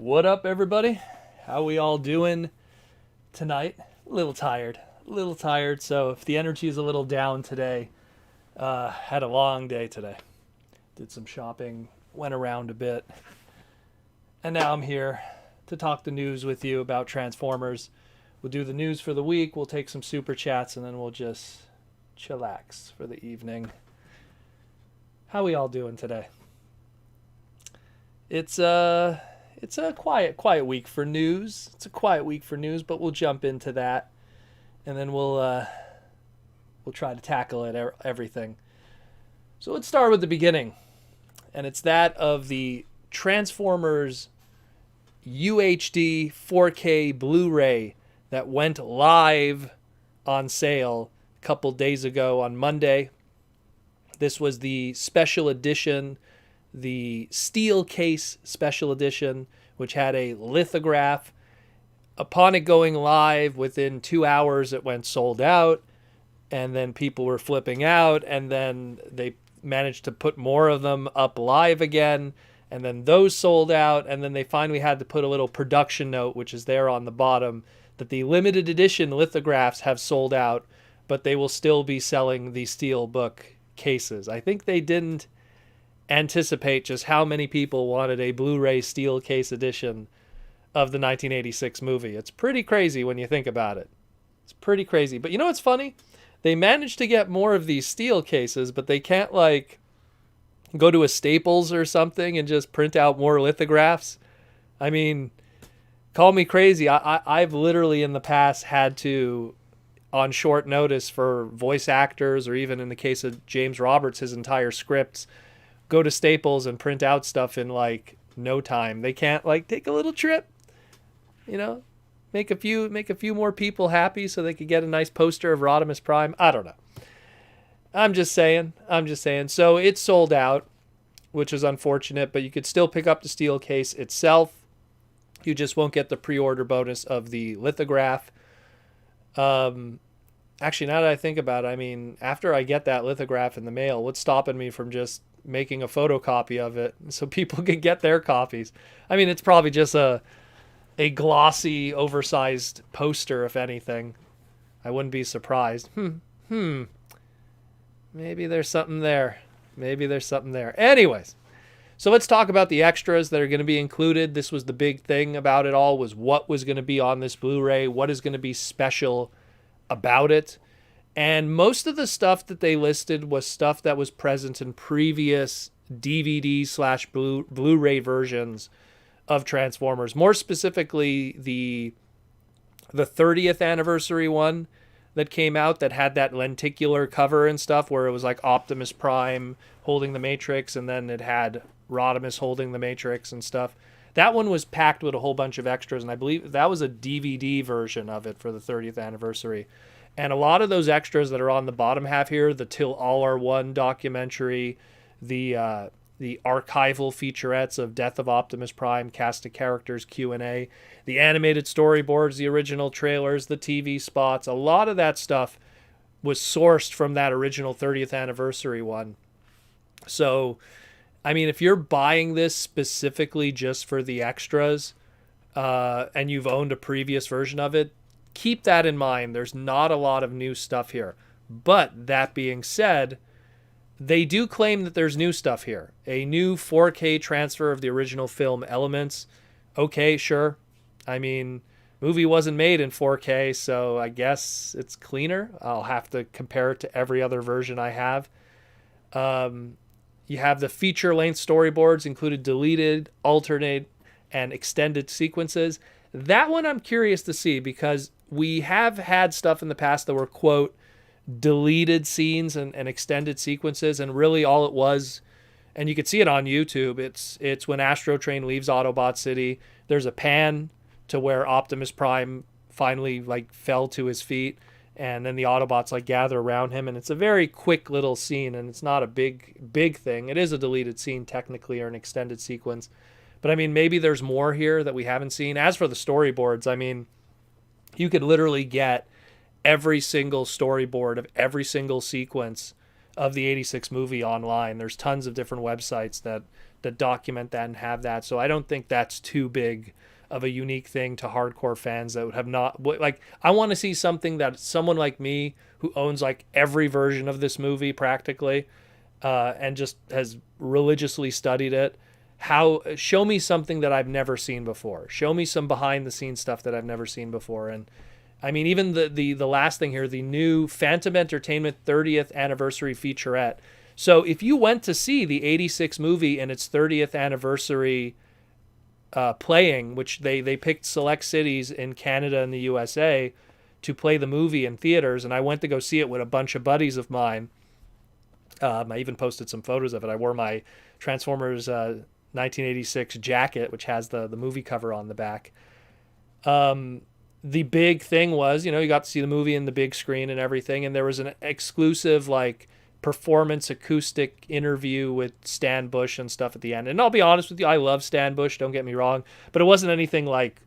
What up, everybody? How we all doing tonight? A little tired. So if the energy is a little down today, had a long day today. Did some shopping, went around a bit, and now I'm here to talk the news with you about Transformers. We'll do the news for the week. We'll take some super chats, and then we'll just chillax for the evening. How we all doing today? It's a quiet week for news. But we'll jump into that, and then we'll try to tackle everything. So let's start with the beginning, and it's that of the Transformers UHD 4K Blu-ray that went live on sale a couple days ago on Monday. This was the special edition, the steel case special edition, which had a lithograph. Upon it going live, within 2 hours, it went sold out, and then people were flipping out, and then they managed to put more of them up live again, and then those sold out, and then they finally had to put a little production note, which is there on the bottom, that the limited edition lithographs have sold out, but they will still be selling the steel book cases. I think they didn't anticipate just how many people wanted a Blu-ray steel case edition of the 1986 movie. It's pretty crazy when you think about it. It's pretty crazy. But you know what's funny? They managed to get more of these steel cases, but they can't go to a Staples or something and just print out more lithographs. I mean, call me crazy. I've literally in the past had to, on short notice for voice actors, or even in the case of James Roberts, his entire scripts, go to Staples and print out stuff in no time. They can't take a little trip, make a few more people happy so they could get a nice poster of Rodimus Prime. I don't know. I'm just saying. So it's sold out, which is unfortunate, but you could still pick up the steel case itself. You just won't get the pre-order bonus of the lithograph. Actually, now that I think about it, after I get that lithograph in the mail, what's stopping me from just making a photocopy of it so people can get their copies? It's probably just a glossy, oversized poster, if anything. I wouldn't be surprised. Maybe there's something there. Anyways, so let's talk about the extras that are going to be included. This was the big thing about it all, was what was going to be on this Blu-ray, what is going to be special about it. And most of the stuff that they listed was stuff that was present in previous DVD/Blu-ray versions of Transformers. More specifically, the 30th anniversary one that came out that had that lenticular cover and stuff, where it was like Optimus Prime holding the Matrix, and then it had Rodimus holding the Matrix and stuff. That one was packed with a whole bunch of extras, and I believe that was a DVD version of it for the 30th anniversary. And a lot of those extras that are on the bottom half here, the Till All Are One documentary, the archival featurettes of Death of Optimus Prime, cast of characters, Q&A, the animated storyboards, the original trailers, the TV spots, a lot of that stuff was sourced from that original 30th anniversary one. So, if you're buying this specifically just for the extras, and you've owned a previous version of it, keep that in mind. There's not a lot of new stuff here. But that being said, they do claim that there's new stuff here. A new 4K transfer of the original film elements. Okay, sure. Movie wasn't made in 4K, so I guess it's cleaner. I'll have to compare it to every other version I have. You have the feature-length storyboards, included deleted, alternate, and extended sequences. That one I'm curious to see, because we have had stuff in the past that were, quote, deleted scenes and extended sequences, and really all it was, and you could see it on YouTube, it's when Astro Train leaves Autobot City. There's a pan to where Optimus Prime finally fell to his feet, and then the Autobots gather around him, and it's a very quick little scene, and it's not a big thing. It is a deleted scene technically, or an extended sequence, but maybe there's more here that we haven't seen. As for the storyboards, you could literally get every single storyboard of every single sequence of the 86 movie online. There's tons of different websites that document that and have that. So I don't think that's too big of a unique thing to hardcore fans that would have not, like, I want to see something that someone like me who owns like every version of this movie practically, and just has religiously studied it. Show me something that I've never seen before. Show me some behind the scenes stuff that I've never seen before. And I mean, even the last thing here, the new Phantom Entertainment 30th anniversary featurette. So if you went to see the 86 movie and its 30th anniversary playing, which they picked select cities in Canada and the USA to play the movie in theaters, and I went to go see it with a bunch of buddies of mine. I even posted some photos of it. I wore my Transformers 1986 jacket, which has the movie cover on the back. The big thing was, you got to see the movie in the big screen and everything, and there was an exclusive like performance acoustic interview with Stan Bush and stuff at the end. And I'll be honest with you, I love Stan Bush, don't get me wrong, but it wasn't anything like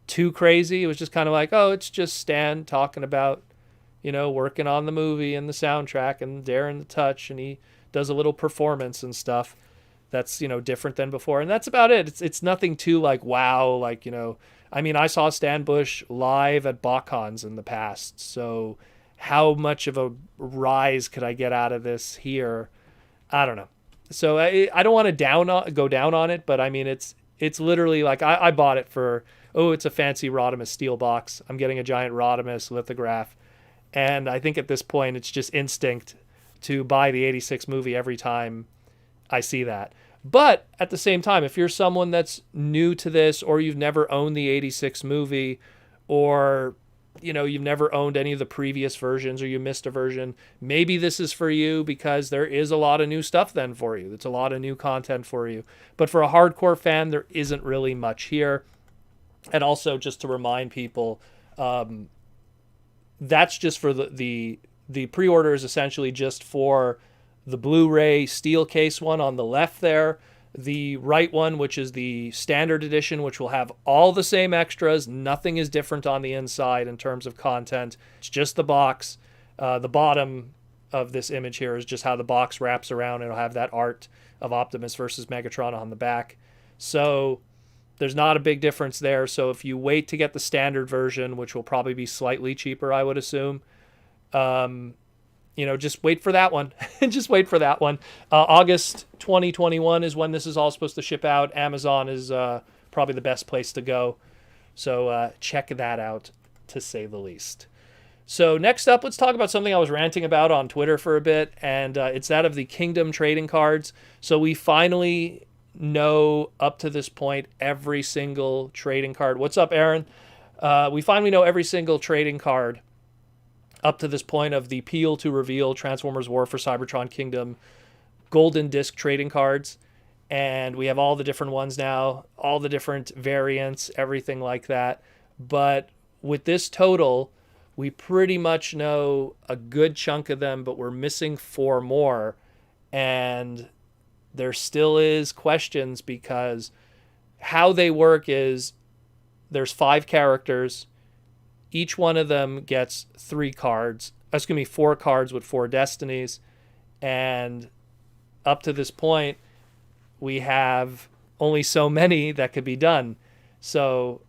too crazy. It was just kind of like, oh, it's just Stan talking about, working on the movie and the soundtrack and daring the touch, and he does a little performance and stuff that's, different than before. And that's about it. It's nothing too like, wow, like, I mean, I saw Stan Bush live at BotCons in the past, so how much of a rise could I get out of this here? I don't know. So I don't want to go down on it, but I mean, it's literally like I bought it for, it's a fancy Rodimus steel box. I'm getting a giant Rodimus lithograph. And I think at this point, it's just instinct to buy the 86 movie every time I see that. But at the same time, if you're someone that's new to this, or you've never owned the 86 movie, or you've never owned any of the previous versions, or you missed a version, maybe this is for you, because there is a lot of new stuff then for you. It's a lot of new content for you. But for a hardcore fan, there isn't really much here. And also, just to remind people, that's just for the pre-order is essentially just for the Blu-ray steel case one on the left there. The right one, which is the standard edition, which will have all the same extras. Nothing is different on the inside in terms of content. It's just the box. The bottom of this image here is just how the box wraps around. It'll have that art of Optimus versus Megatron on the back. So there's not a big difference there. So if you wait to get the standard version, which will probably be slightly cheaper, I would assume, just wait for that one. Just wait for that one. August 2021 is when this is all supposed to ship out. Amazon is probably the best place to go. So check that out, to say the least. So next up, let's talk about something I was ranting about on Twitter for a bit, and it's that of the Kingdom trading cards. So we finally know, up to this point, every single trading card. What's up, Aaron? We finally know every single trading card up to this point of the Peel to Reveal Transformers War for Cybertron Kingdom golden disc trading cards. And we have all the different ones now, all the different variants, everything like that. But with this total, we pretty much know a good chunk of them, but we're missing 4 more. And there still is questions, because how they work is there's 5 characters. Each one of them gets 4 cards with 4 destinies. And up to this point, we have only so many that could be done. So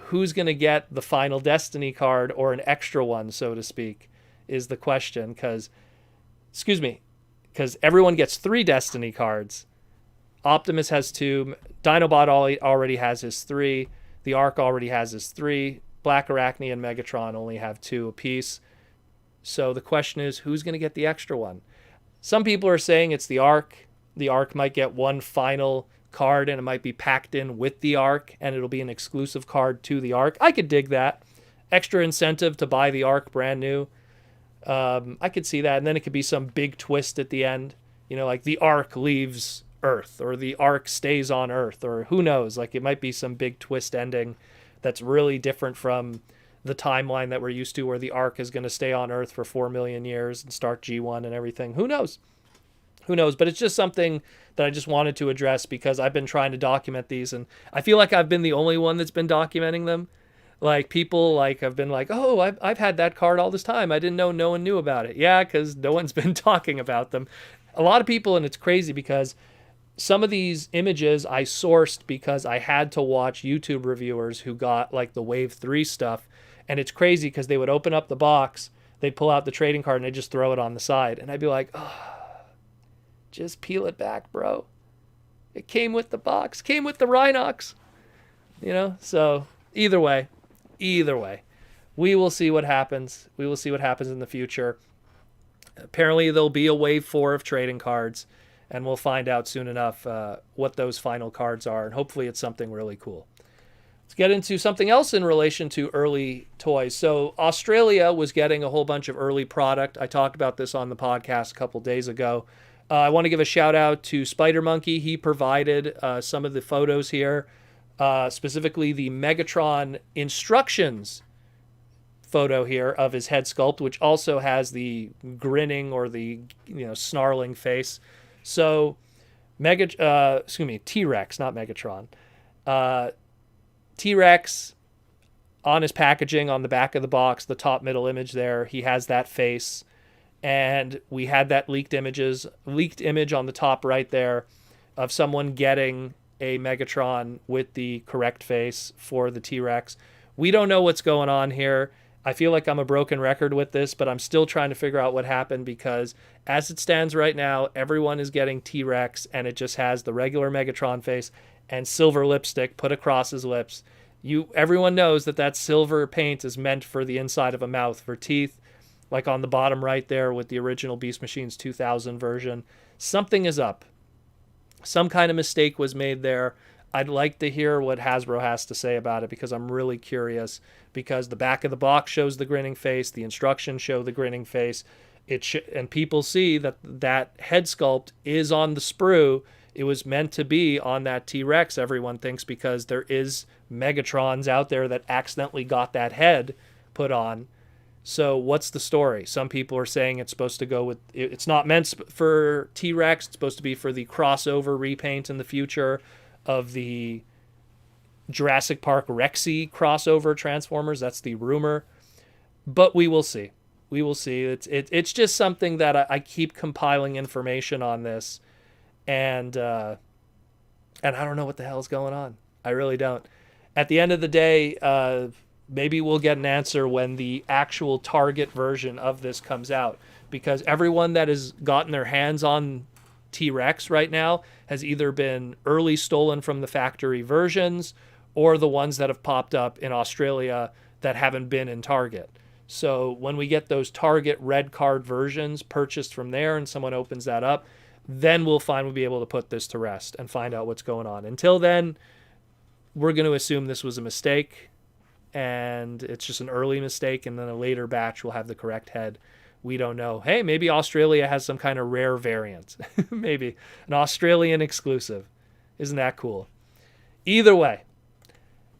who's going to get the final destiny card, or an extra one, so to speak, is the question. Because everyone gets 3 destiny cards. Optimus has 2. Dinobot already has his 3. The Ark already has his 3. Black Arachne and Megatron only have 2 apiece. So the question is, who's going to get the extra one? Some people are saying it's the Ark. The Ark might get one final card, and it might be packed in with the Ark, and it'll be an exclusive card to the Ark. I could dig that. Extra incentive to buy the Ark brand new. I could see that. And then it could be some big twist at the end. Like the Ark leaves Earth, or the Ark stays on Earth, or who knows. Like, it might be some big twist ending that's really different from the timeline that we're used to, where the Ark is going to stay on Earth for 4 million years and start G1 and everything. Who knows? But it's just something that I just wanted to address, because I've been trying to document these, and I feel like I've been the only one that's been documenting them. Like people like have been like, oh, I've had that card all this time. I didn't know no one knew about it. Yeah, because no one's been talking about them. A lot of people, and it's crazy because some of these images I sourced because I had to watch YouTube reviewers who got like the Wave 3 stuff. And it's crazy because they would open up the box, they'd pull out the trading card, and they'd just throw it on the side. And I'd be like, oh, just peel it back, bro. It came with the box, came with the Rhinox. So either way, we will see what happens. We will see what happens in the future. Apparently, there'll be a Wave 4 of trading cards, and we'll find out soon enough what those final cards are, and hopefully it's something really cool. Let's get into something else in relation to early toys. So Australia was getting a whole bunch of early product. I talked about this on the podcast a couple days ago. I want to give a shout out to Spider Monkey. He provided some of the photos here, specifically the Megatron instructions photo here of his head sculpt, which also has the grinning or the snarling face. So T-Rex, not Megatron. T-Rex on his packaging on the back of the box, the top middle image there, he has that face. And we had that leaked image on the top right there of someone getting a Megatron with the correct face for the T-Rex. We don't know what's going on here. I feel like I'm a broken record with this, but I'm still trying to figure out what happened because as it stands right now, everyone is getting T-Rex and it just has the regular Megatron face and silver lipstick put across his lips. Everyone knows that silver paint is meant for the inside of a mouth, for teeth, like on the bottom right there with the original Beast Machines 2000 version. Something is up. Some kind of mistake was made there. I'd like to hear what Hasbro has to say about it because I'm really curious, because the back of the box shows the grinning face, the instructions show the grinning face, and people see that head sculpt is on the sprue. It was meant to be on that T-Rex, everyone thinks, because there is Megatrons out there that accidentally got that head put on. So what's the story? Some people are saying it's supposed to go with, it's not meant for T-Rex, it's supposed to be for the crossover repaint in the future of the Jurassic Park Rexy crossover Transformers. That's the rumor. But we will see. We will see. It's just something that I keep compiling information on this. And I don't know what the hell is going on. I really don't. At the end of the day, maybe we'll get an answer when the actual Target version of this comes out. Because everyone that has gotten their hands on T-Rex right now has either been early stolen from the factory versions or the ones that have popped up in Australia that haven't been in Target. So when we get those Target red card versions purchased from there and someone opens that up, then we'll be able to put this to rest and find out what's going on. Until then, we're going to assume this was a mistake and it's just an early mistake, and then a later batch will have the correct head. We don't know. Hey, maybe Australia has some kind of rare variant. Maybe an Australian exclusive. Isn't that cool? Either way.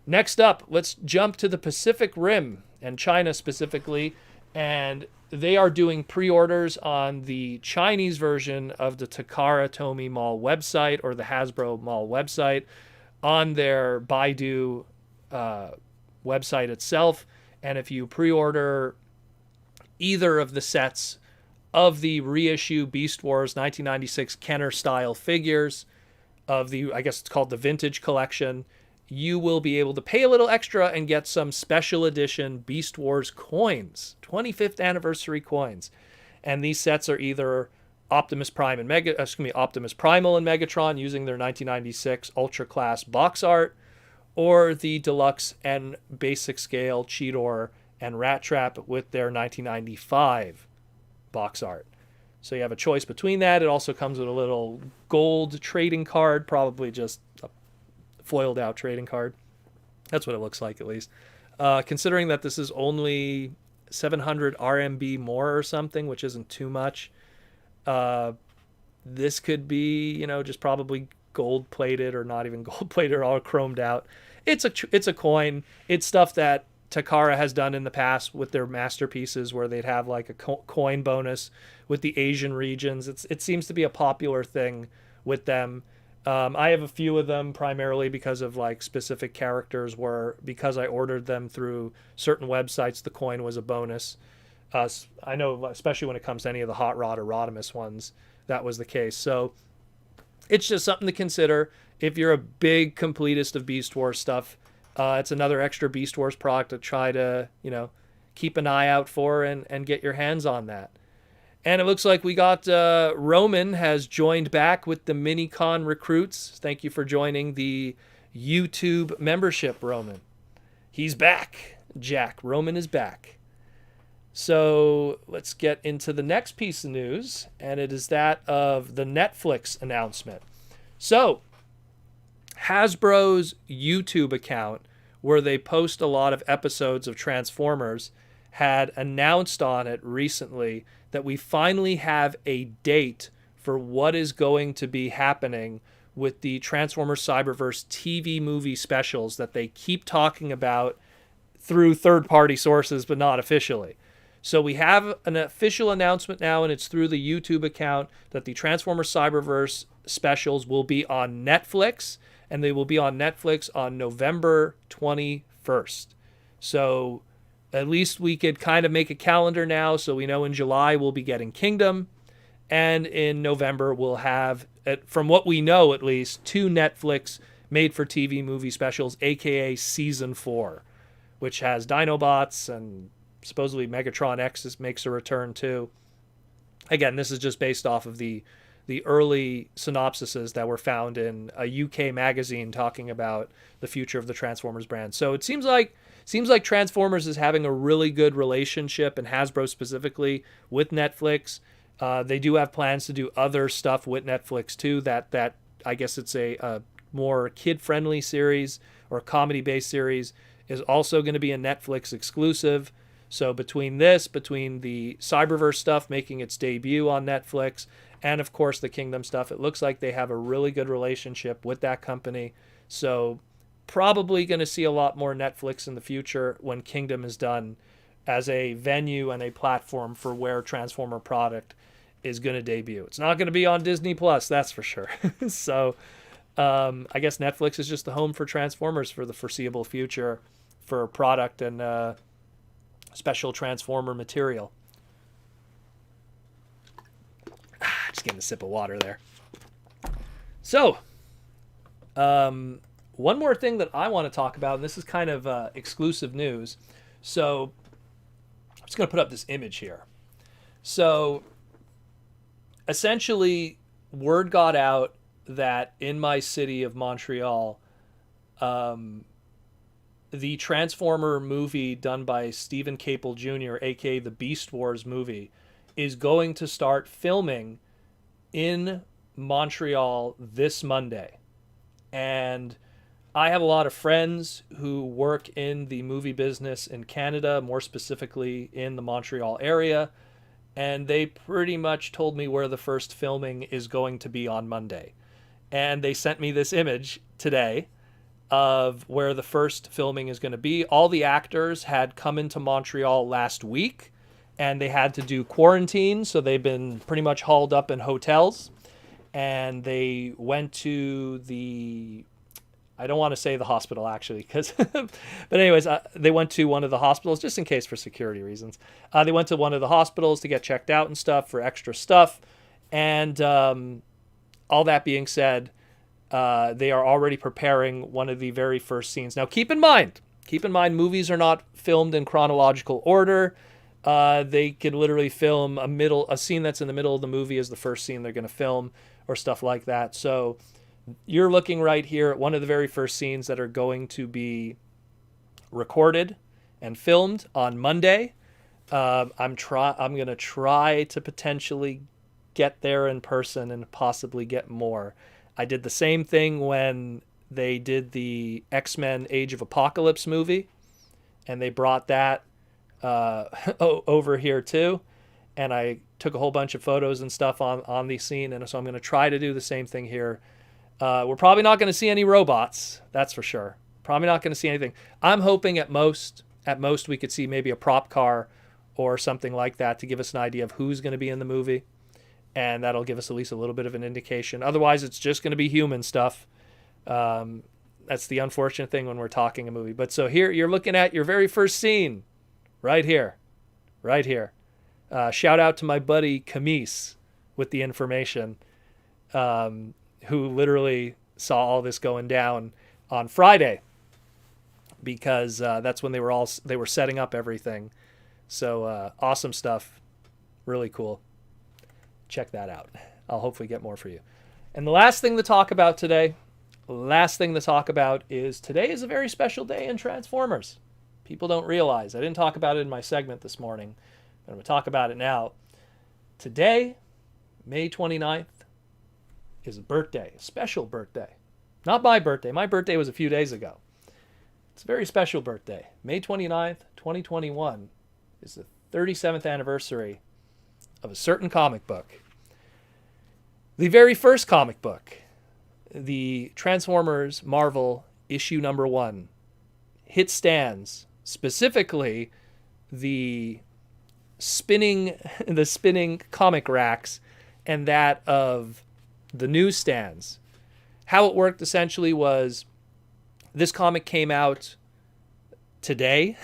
Next up, let's jump to the Pacific Rim and China specifically. And they are doing pre-orders on the Chinese version of the Takara Tomy Mall website, or the Hasbro Mall website, on their Baidu website itself. And if you pre-order either of the sets of the reissue Beast Wars 1996 Kenner style figures of the, I guess it's called the Vintage Collection, you will be able to pay a little extra and get some special edition Beast Wars coins, 25th anniversary coins. And these sets are either Optimus Primal and Megatron using their 1996 Ultra Class box art, or the deluxe and basic scale Cheetor and Rat Trap with their 1995 box art. So you have a choice between that. It also comes with a little gold trading card, probably just a foiled out trading card. That's what it looks like, at least. Considering that this is only 700 RMB more or something, which isn't too much, this could be, just probably gold plated, or not even gold plated, or all chromed out. It's a coin. It's stuff that Takara has done in the past with their masterpieces, where they'd have like a coin bonus with the Asian regions. It seems to be a popular thing with them. I have a few of them primarily because of like specific characters where because I ordered them through certain websites, the coin was a bonus. I know, especially when it comes to any of the Hot Rod or Rodimus ones, that was the case. So it's just something to consider if you're a big completist of Beast Wars stuff. It's another extra Beast Wars product to try to, keep an eye out for and get your hands on that. And it looks like we got Roman has joined back with the Minicon recruits. Thank you for joining the YouTube membership, Roman. He's back, Jack. Roman is back. So let's get into the next piece of news, and it is that of the Netflix announcement. So Hasbro's YouTube account, where they post a lot of episodes of Transformers, had announced on it recently that we finally have a date for what is going to be happening with the Transformers Cyberverse TV movie specials that they keep talking about through third-party sources, but not officially. So we have an official announcement now, and it's through the YouTube account, that the Transformers Cyberverse specials will be on Netflix, and they will be on Netflix on November 21st. So at least we could kind of make a calendar now, so we know in July we'll be getting Kingdom, and in November we'll have, from what we know at least, 2 Netflix made-for-TV movie specials, aka Season 4, which has Dinobots, and supposedly Megatron X makes a return too. Again, this is just based off of the early synopsises that were found in a UK magazine talking about the future of the Transformers brand. So it seems like Transformers is having a really good relationship, and Hasbro specifically, with Netflix. They do have plans to do other stuff with Netflix too. That I guess it's a more kid-friendly series or comedy-based series is also going to be a Netflix exclusive. So between the Cyberverse stuff making its debut on Netflix, and of course the Kingdom stuff, it looks like they have a really good relationship with that company. So probably going to see a lot more Netflix in the future when Kingdom is done, as a venue and a platform for where Transformer product is going to debut. It's not going to be on Disney Plus, that's for sure. So I guess Netflix is just the home for Transformers for the foreseeable future for product and special Transformer material. Just getting a sip of water there. So, one more thing that I want to talk about, and this is kind of exclusive news. So, I'm just going to put up this image here. So, essentially, word got out that in my city of Montreal, the Transformer movie done by Stephen Caple Jr., aka the Beast Wars movie, is going to start filming in Montreal this Monday. And I have a lot of friends who work in the movie business in Canada, more specifically in the Montreal area, and they pretty much told me where the first filming is going to be on Monday. And they sent me this image today of where the first filming is going to be. All the actors had come into Montreal last week, and they had to do quarantine, so they've been pretty much hauled up in hotels. And they went to the, I don't want to say the hospital actually, because but anyways, they went to one of the hospitals just in case for security reasons. They went to one of the hospitals to get checked out and stuff for extra stuff. And all that being said, they are already preparing one of the very first scenes. Now, keep in mind, movies are not filmed in chronological order. They could literally film a scene that's in the middle of the movie as the first scene they're going to film, or stuff like that. So you're looking right here at one of the very first scenes that are going to be recorded and filmed on Monday. I'm going to try to potentially get there in person and possibly get more. I did the same thing when they did the X-Men Age of Apocalypse movie, and they brought that over here too, and I took a whole bunch of photos and stuff on the scene, and so I'm going to try to do the same thing here. We're probably not going to see any robots, that's for sure. Probably not going to see anything. I'm hoping at most we could see maybe a prop car or something like that to give us an idea of who's going to be in the movie. and that'll give us at least a little bit of an indication. Otherwise, it's just going to be human stuff. That's the unfortunate thing when we're talking a movie. But so here you're looking at your very first scene right here. Right here. Shout out to my buddy Camise with the information, who literally saw all this going down on Friday, because that's when they were setting up everything. So awesome stuff. Really cool. Check that out. I'll hopefully get more for you. And the last thing to talk about today, is today is a very special day in Transformers. People don't realize. I didn't talk about it in my segment this morning, but I'm going to talk about it now. Today, May 29th, is a birthday, a special birthday. Not my birthday. My birthday was a few days ago. It's a very special birthday. May 29th, 2021 is the 37th anniversary of a certain comic book. The very first comic book, the Transformers Marvel issue number 1, hit stands, specifically the spinning comic racks and that of the newsstands. How it worked essentially was this comic came out today,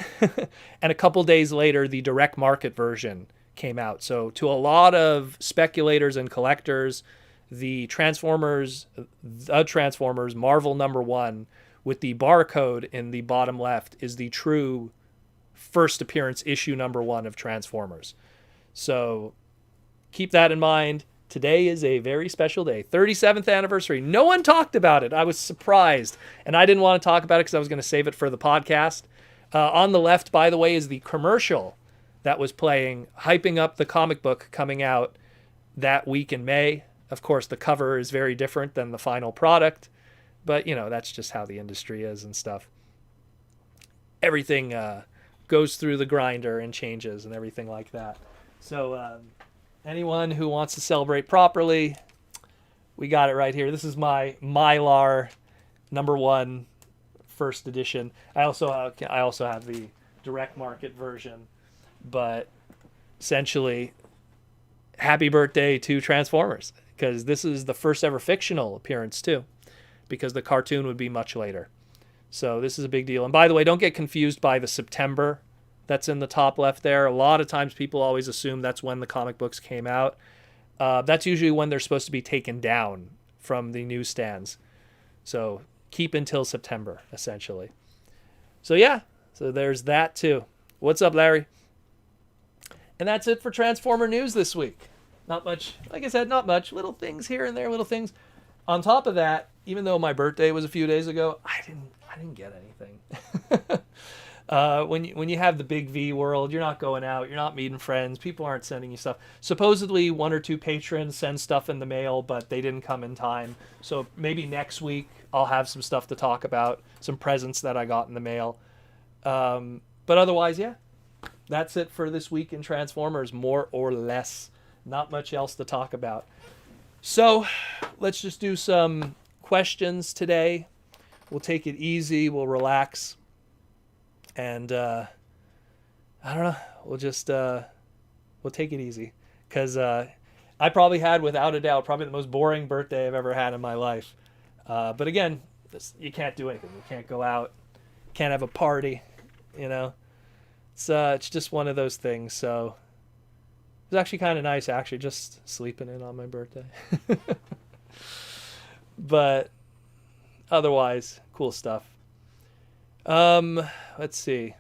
and a couple days later, the direct market version came out. So to a lot of speculators and collectors, the Transformers Marvel number 1 with the barcode in the bottom left is the true first appearance issue number 1 of Transformers. So keep that in mind. Today is a very special day. 37th anniversary. No one talked about it. I was surprised. And I didn't want to talk about it because I was going to save it for the podcast. On the left, by the way, is the commercial that was playing, hyping up the comic book coming out that week in May. Of course, the cover is very different than the final product. But, that's just how the industry is and stuff. Everything goes through the grinder and changes and everything like that. So anyone who wants to celebrate properly, we got it right here. This is my Mylar number 1 first edition. I also have the direct market version, but essentially, happy birthday to Transformers, because this is the first ever fictional appearance too, because the cartoon would be much later. So this is a big deal. And by the way, don't get confused by the September that's in the top left there. A lot of times people always assume that's when the comic books came out. That's usually when they're supposed to be taken down from the newsstands. So keep until September, essentially. So yeah, so there's that too. What's up, Larry? And that's it for Transformer news this week. Not much, like I said, not much. Little things here and there, little things. On top of that, even though my birthday was a few days ago, I didn't get anything. When you have the big V world, you're not going out, you're not meeting friends, people aren't sending you stuff. Supposedly 1 or 2 patrons send stuff in the mail, but they didn't come in time. So maybe next week I'll have some stuff to talk about, some presents that I got in the mail. But otherwise, yeah, that's it for this week in Transformers, more or less. Not much else to talk about. So let's just do some questions today. We'll take it easy, we'll relax. And I don't know, we'll take it easy, because I probably had, without a doubt, probably the most boring birthday I've ever had in my life. But again, you can't do anything. You can't go out, can't have a party, It's just one of those things. So it was actually kind of nice, actually, just sleeping in on my birthday. But otherwise, cool stuff. Let's see.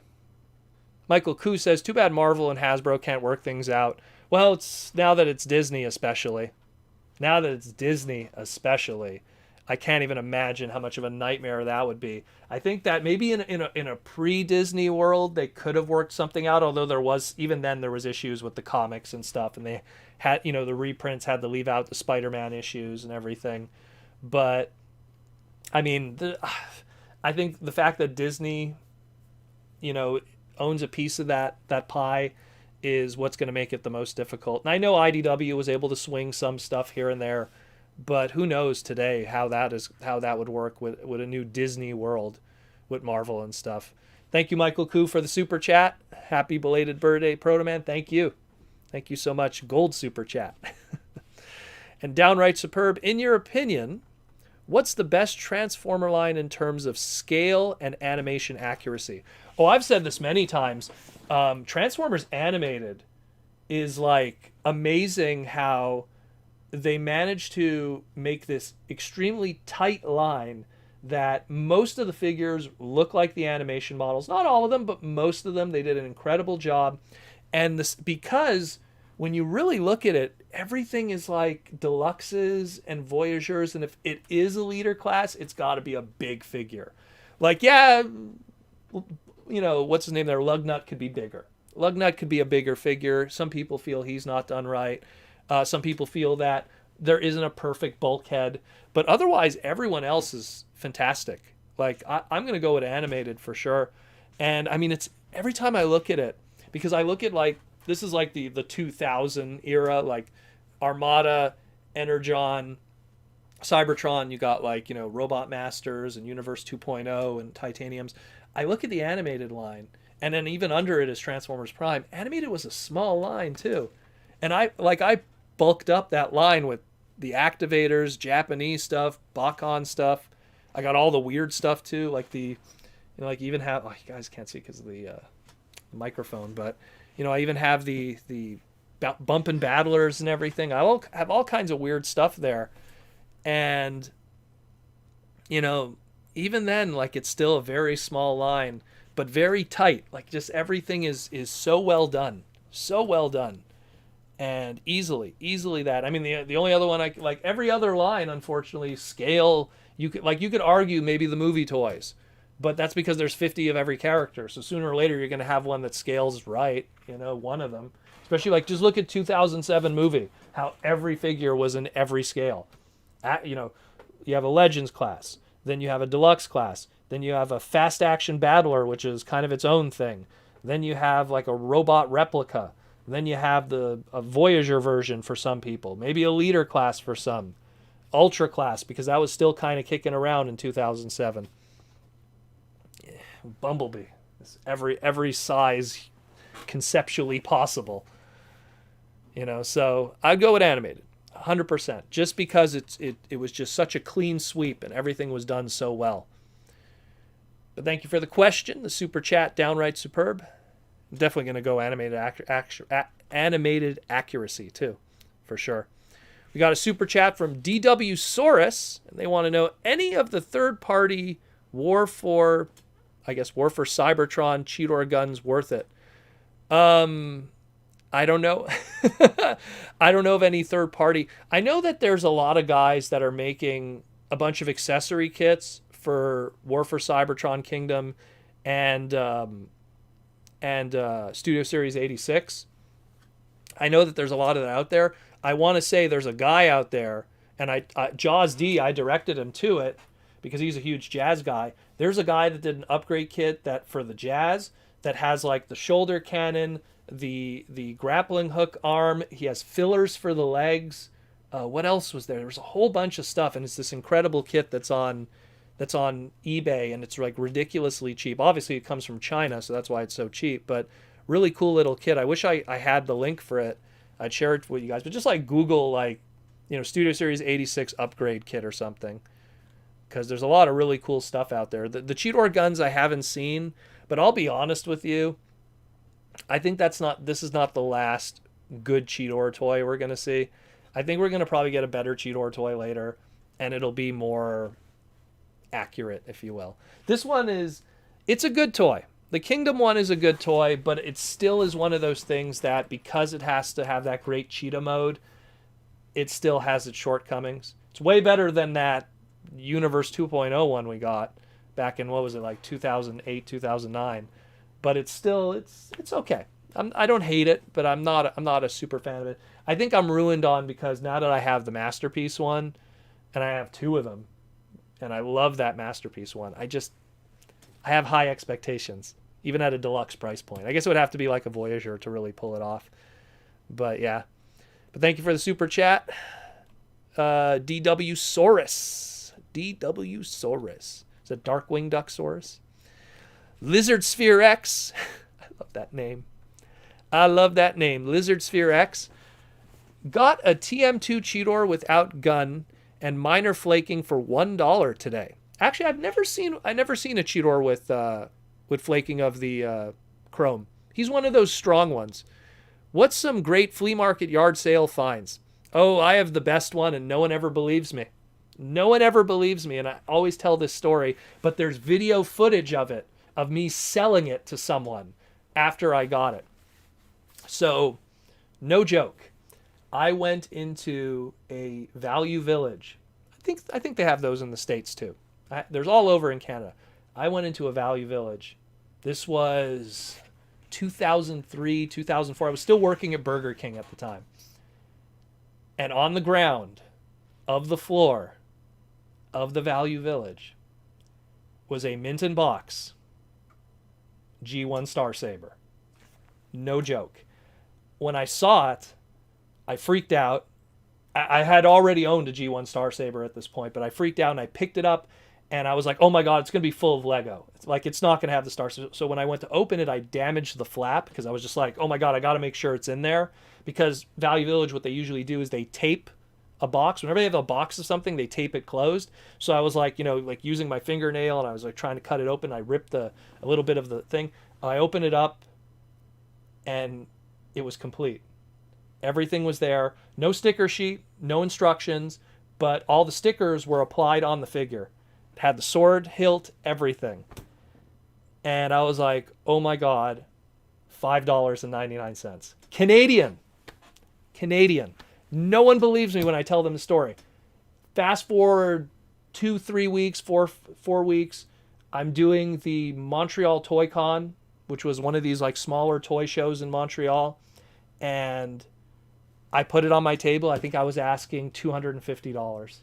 Michael Koo says, too bad Marvel and Hasbro can't work things out. Well, it's now that it's Disney especially. I can't even imagine how much of a nightmare that would be. I think that maybe in a pre-Disney world, they could have worked something out, although even then there was issues with the comics and stuff, and they had, the reprints had to leave out the Spider-Man issues and everything. But, I mean, I think the fact that Disney, owns a piece of that pie is what's going to make it the most difficult. And I know IDW was able to swing some stuff here and there, but who knows today how that would work with a new Disney world with Marvel and stuff. Thank you, Michael Koo, for the super chat. Happy belated birthday, Protoman. Thank you so much. Gold super chat. And Downright Superb, in your opinion, what's the best Transformer line in terms of scale and animation accuracy? Oh, I've said this many times. Transformers Animated is like amazing how they managed to make this extremely tight line that most of the figures look like the animation models. Not all of them, but most of them. They did an incredible job. And this, because when you really look at it, everything is like deluxes and Voyagers. And if it is a leader class, it's got to be a big figure. Like, yeah, you know, what's his name there? Lugnut could be bigger. Lugnut could be a bigger figure. Some people feel he's not done right. Some people feel that there isn't a perfect bulkhead. But otherwise, everyone else is fantastic. Like, I'm going to go with Animated for sure. And, I mean, it's every time I look at it, because I look at, like, this is like the 2000 era, like Armada, Energon, Cybertron, you got, like, you know, Robot Masters and Universe 2.0 and Titaniums. I look at the Animated line, and then even under it is Transformers Prime. Animated was a small line too. And I bulked up that line with the Activators, Japanese stuff, Bakan stuff. I got all the weird stuff too, like the, you know, like even have, oh, you guys can't see because of the microphone, but you know, I even have the bumping battlers and everything. I have all kinds of weird stuff there. And you know, even then, like, it's still a very small line, but very tight. Like, just everything is so well done. So well done. And easily that. I mean, the only other one, like every other line, unfortunately, scale, you could argue maybe the movie toys. But that's because there's 50 of every character. So sooner or later, you're going to have one that scales right, you know, one of them. Especially, like, just look at 2007 movie, how every figure was in every scale. You know, you have a Legends class. Then you have a deluxe class. Then you have a fast action battler, which is kind of its own thing. Then you have like a robot replica. Then you have a Voyager version for some people. Maybe a leader class for some. Ultra class, because that was still kind of kicking around in 2007. Bumblebee. Every size conceptually possible. You know, so I'd go with Animated. 100%, just because it was just such a clean sweep and everything was done so well. But thank you for the question, the super chat, Downright Superb. I'm definitely going to go animated accuracy too, for sure. We got a super chat from DW Saurus, and they want to know any of the third-party War for Cybertron Cheetor guns worth it. I don't know. I don't know of any third party. I know that there's a lot of guys that are making a bunch of accessory kits for War for Cybertron Kingdom and Studio Series 86. I know that there's a lot of that out there. I want to say there's a guy out there, and Jaws D, I directed him to it because he's a huge jazz guy. There's a guy that did an upgrade kit that for the jazz that has like the shoulder cannon, the grappling hook arm. He has fillers for the legs. What else was there? There was a whole bunch of stuff, and it's this incredible kit that's on eBay, and it's like ridiculously cheap. Obviously, it comes from China, so that's why it's so cheap. But really cool little kit. I wish I had the link for it. I'd share it with you guys. But just like Google, like, you know, Studio Series 86 upgrade kit or something, because there's a lot of really cool stuff out there. The Cheetor guns I haven't seen, but I'll be honest with you. I think this is not the last good Cheetor toy we're going to see. I think we're going to probably get a better Cheetor toy later, and it'll be more accurate, if you will. This one it's a good toy. The Kingdom one is a good toy, but it still is one of those things that because it has to have that great cheetah mode, it still has its shortcomings. It's way better than that Universe 2.0 one we got back in, what was it, like 2008, 2009. But it's still, it's okay. I don't hate it, but I'm not a super fan of it. I think I'm ruined on because now that I have the Masterpiece one, and I have two of them, and I love that Masterpiece one, I have high expectations, even at a deluxe price point. I guess it would have to be like a Voyager to really pull it off. But yeah. But thank you for the super chat. DW Saurus. DW Saurus. Is it Darkwing Duck Saurus? Lizard Sphere X. I love that name. Lizard Sphere X. Got a TM2 Cheetor without gun and minor flaking for $1 today. Actually, I never seen a Cheetor with flaking of the chrome. He's one of those strong ones. What's some great flea market yard sale finds? Oh, I have the best one, and no one ever believes me. No one ever believes me, and I always tell this story, but there's video footage of it, of me selling it to someone after I got it. So, no joke. I went into a Value Village. I think they have those in the States too. There's all over in Canada. I went into a Value Village. This was 2003, 2004. I was still working at Burger King at the time. And on the ground of the floor of the Value Village was a mint in box G1 Star Saber. No joke. When I saw it, I freaked out. I had already owned a G1 Star Saber at this point, but I freaked out and I picked it up and I was like, oh my God, it's going to be full of Lego. It's not going to have the Star Saber. So when I went to open it, I damaged the flap because I was just like, oh my God, I got to make sure it's in there. Because Value Village, what they usually do is they tape a box. Whenever they have a box of something, they tape it closed. So I was like, using my fingernail and I was like trying to cut it open. I ripped a little bit of the thing. I opened it up and it was complete. Everything was there. No sticker sheet, no instructions, but all the stickers were applied on the figure. It had the sword, hilt, everything. And I was like, oh my God, $5.99. Canadian. No one believes me when I tell them the story. Fast forward 2-3 weeks, four weeks. I'm doing the Montreal Toy Con, which was one of these like smaller toy shows in Montreal. And I put it on my table. I think I was asking $250.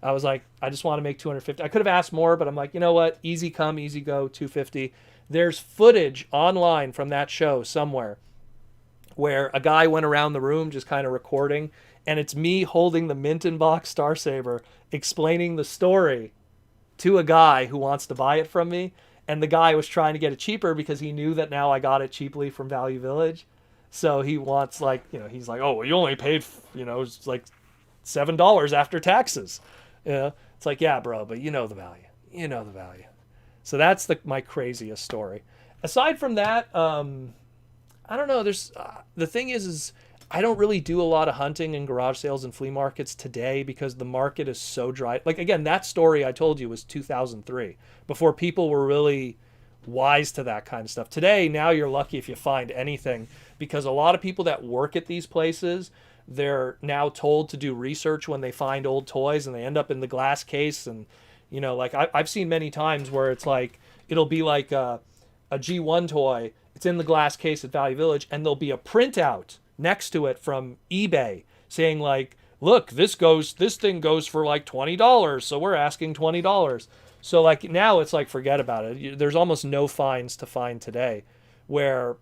I was like, I just want to make $250. I could have asked more, but I'm like, you know what? Easy come, easy go, $250. There's footage online from that show somewhere where a guy went around the room just kind of recording, and it's me holding the mint in box Star Saber, explaining the story to a guy who wants to buy it from me. And the guy was trying to get it cheaper because he knew that now I got it cheaply from Value Village. So he wants he's like, oh, well, you only paid, it's like $7 after taxes. It's like, yeah, bro, but you know the value. So that's my craziest story. Aside from that, I don't know. There's the thing is I don't really do a lot of hunting in garage sales and flea markets today because the market is so dry. Like, again, that story I told you was 2003, before people were really wise to that kind of stuff. Today, now you're lucky if you find anything, because a lot of people that work at these places, they're now told to do research when they find old toys, and they end up in the glass case. And like I've seen many times where it's like it'll be like a G1 toy. It's in the glass case at Value Village, and there'll be a printout next to it from eBay saying like, look, this thing goes for like $20, so we're asking $20. So like now it's like, forget about it. There's almost no finds to find today, where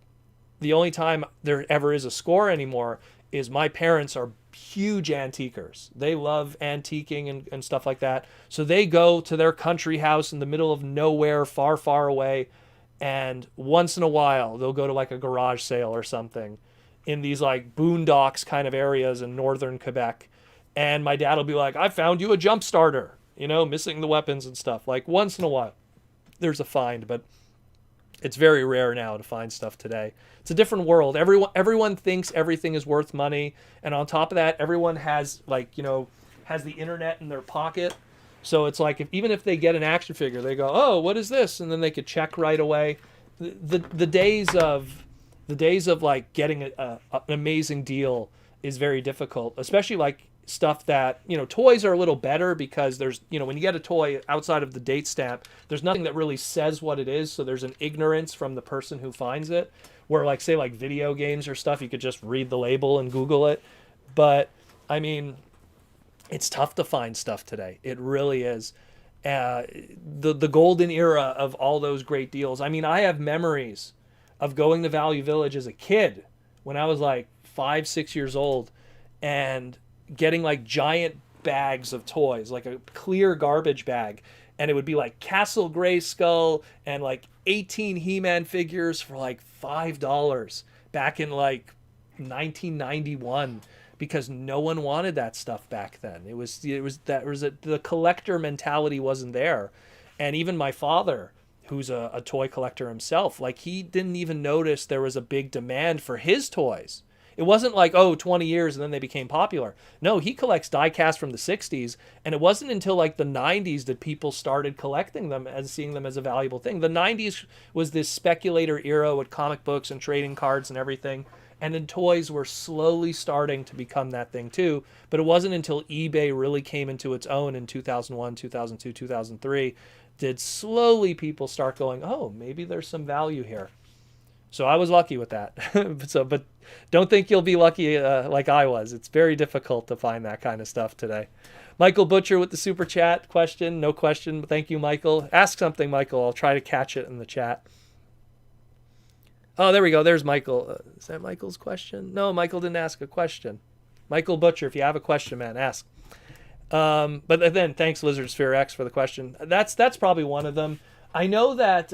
the only time there ever is a score anymore is my parents are huge antiquers. They love antiquing and stuff like that. So they go to their country house in the middle of nowhere, far, far away, and once in a while they'll go to like a garage sale or something in these like boondocks kind of areas in northern Quebec, and my dad will be like, I found you a jump starter, missing the weapons and stuff. Like once in a while there's a find, but it's very rare now to find stuff today. It's a different world. Everyone thinks everything is worth money, and on top of that, everyone has has the internet in their pocket. So it's like even if they get an action figure, they go, oh, what is this? And then they could check right away. The days of like getting an amazing deal is very difficult, especially like stuff that, toys are a little better because there's, when you get a toy outside of the date stamp, there's nothing that really says what it is. So there's an ignorance from the person who finds it, where like, say like video games or stuff, you could just read the label and Google it. But I mean, it's tough to find stuff today. It really is. The golden era of all those great deals. I mean, I have memories of going to Value Village as a kid when I was like 5-6 years old, and getting like giant bags of toys, like a clear garbage bag, and it would be like Castle Grayskull and like 18 He-Man figures for like $5 back in like 1991. because no one wanted that stuff back then. The collector mentality wasn't there. And even my father, who's a toy collector himself, like he didn't even notice there was a big demand for his toys. It wasn't like, oh, 20 years and then they became popular. No, he collects diecast from the 60s, and it wasn't until like the 90s that people started collecting them and seeing them as a valuable thing. The 90s was this speculator era with comic books and trading cards and everything, and then toys were slowly starting to become that thing too. But it wasn't until eBay really came into its own in 2001, 2002, 2003 did slowly people start going, oh, maybe there's some value here. So I was lucky with that. But don't think you'll be lucky like I was. It's very difficult to find that kind of stuff today. Michael Butcher with the super chat question. No question. Thank you, Michael. Ask something, Michael. I'll try to catch it in the chat. Oh, there we go. There's Michael. Is that Michael's question? No, Michael didn't ask a question. Michael Butcher, if you have a question, man, ask. But then thanks, Lizard Sphere X, for the question. That's probably one of them. I know that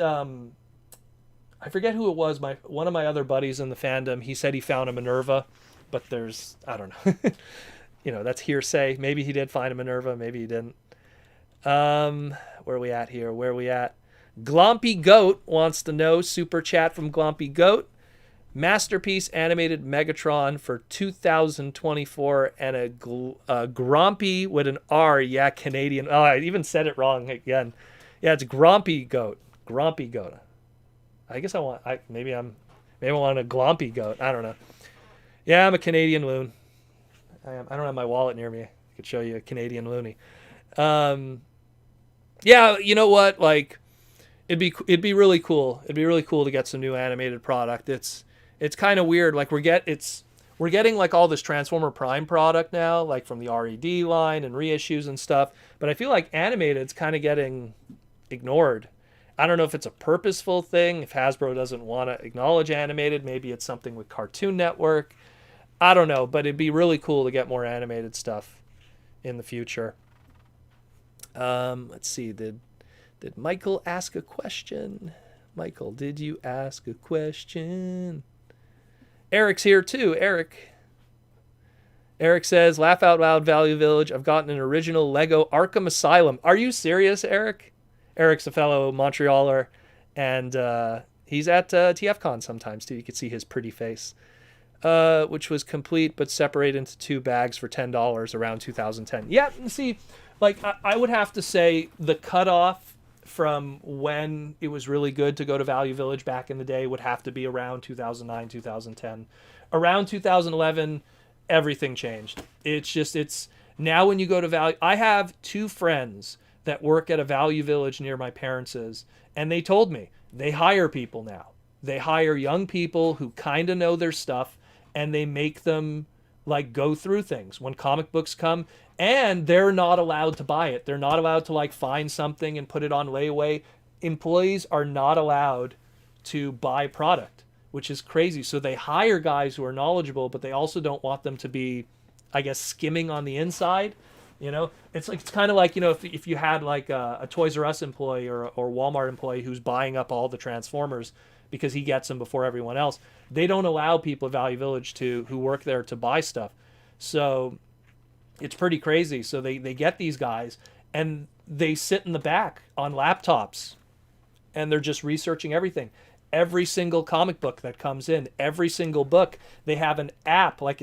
I forget who it was. One of my other buddies in the fandom, he said he found a Minerva, but I don't know. That's hearsay. Maybe he did find a Minerva, maybe he didn't. Where are we at here? Glompy Goat wants to know, super chat from Glompy Goat. Masterpiece animated Megatron for 2024 and a Grompy with an R. Yeah, Canadian. Oh, I even said it wrong again. Yeah, it's Grompy Goat. Grompy Goat. I guess I want a Glompy Goat. I don't know. Yeah, I'm a Canadian loon. I don't have my wallet near me. I could show you a Canadian loony. Yeah, you know what? Like, it'd be really cool. It'd be really cool to get some new animated product. It's kind of weird. Like we're getting like all this Transformer Prime product now, like from the RED line and reissues and stuff. But I feel like animated's kind of getting ignored. I don't know if it's a purposeful thing, if Hasbro doesn't want to acknowledge animated. Maybe it's something with Cartoon Network. I don't know, but it'd be really cool to get more animated stuff in the future. Let's see. Did Michael ask a question? Michael, did you ask a question? Eric's here too. Eric says, laugh out loud, Value Village. I've gotten an original Lego Arkham Asylum. Are you serious, Eric? Eric's a fellow Montrealer, and he's at TFCon sometimes too. You can see his pretty face, which was complete but separated into 2 bags for $10 around 2010. Yeah, see, like I would have to say the cutoff from when it was really good to go to Value Village back in the day would have to be around 2009, 2010. Around 2011, everything changed. It's now when you go to Value, I have 2 friends that work at a Value Village near my parents', and they told me they hire people now. They hire young people who kind of know their stuff, and they make them like go through things when comic books come, and they're not allowed to buy it. They're not allowed to like find something and put it on layaway. Employees are not allowed to buy product, which is crazy. So they hire guys who are knowledgeable, but they also don't want them to be, I guess, skimming on the inside. It's kind of like, if you had like a Toys R Us employee or Walmart employee who's buying up all the Transformers because he gets them before everyone else. They don't allow people at Value Village who work there to buy stuff. So it's pretty crazy. So they get these guys and they sit in the back on laptops and they're just researching everything. Every single comic book that comes in, every single book, they have an app. They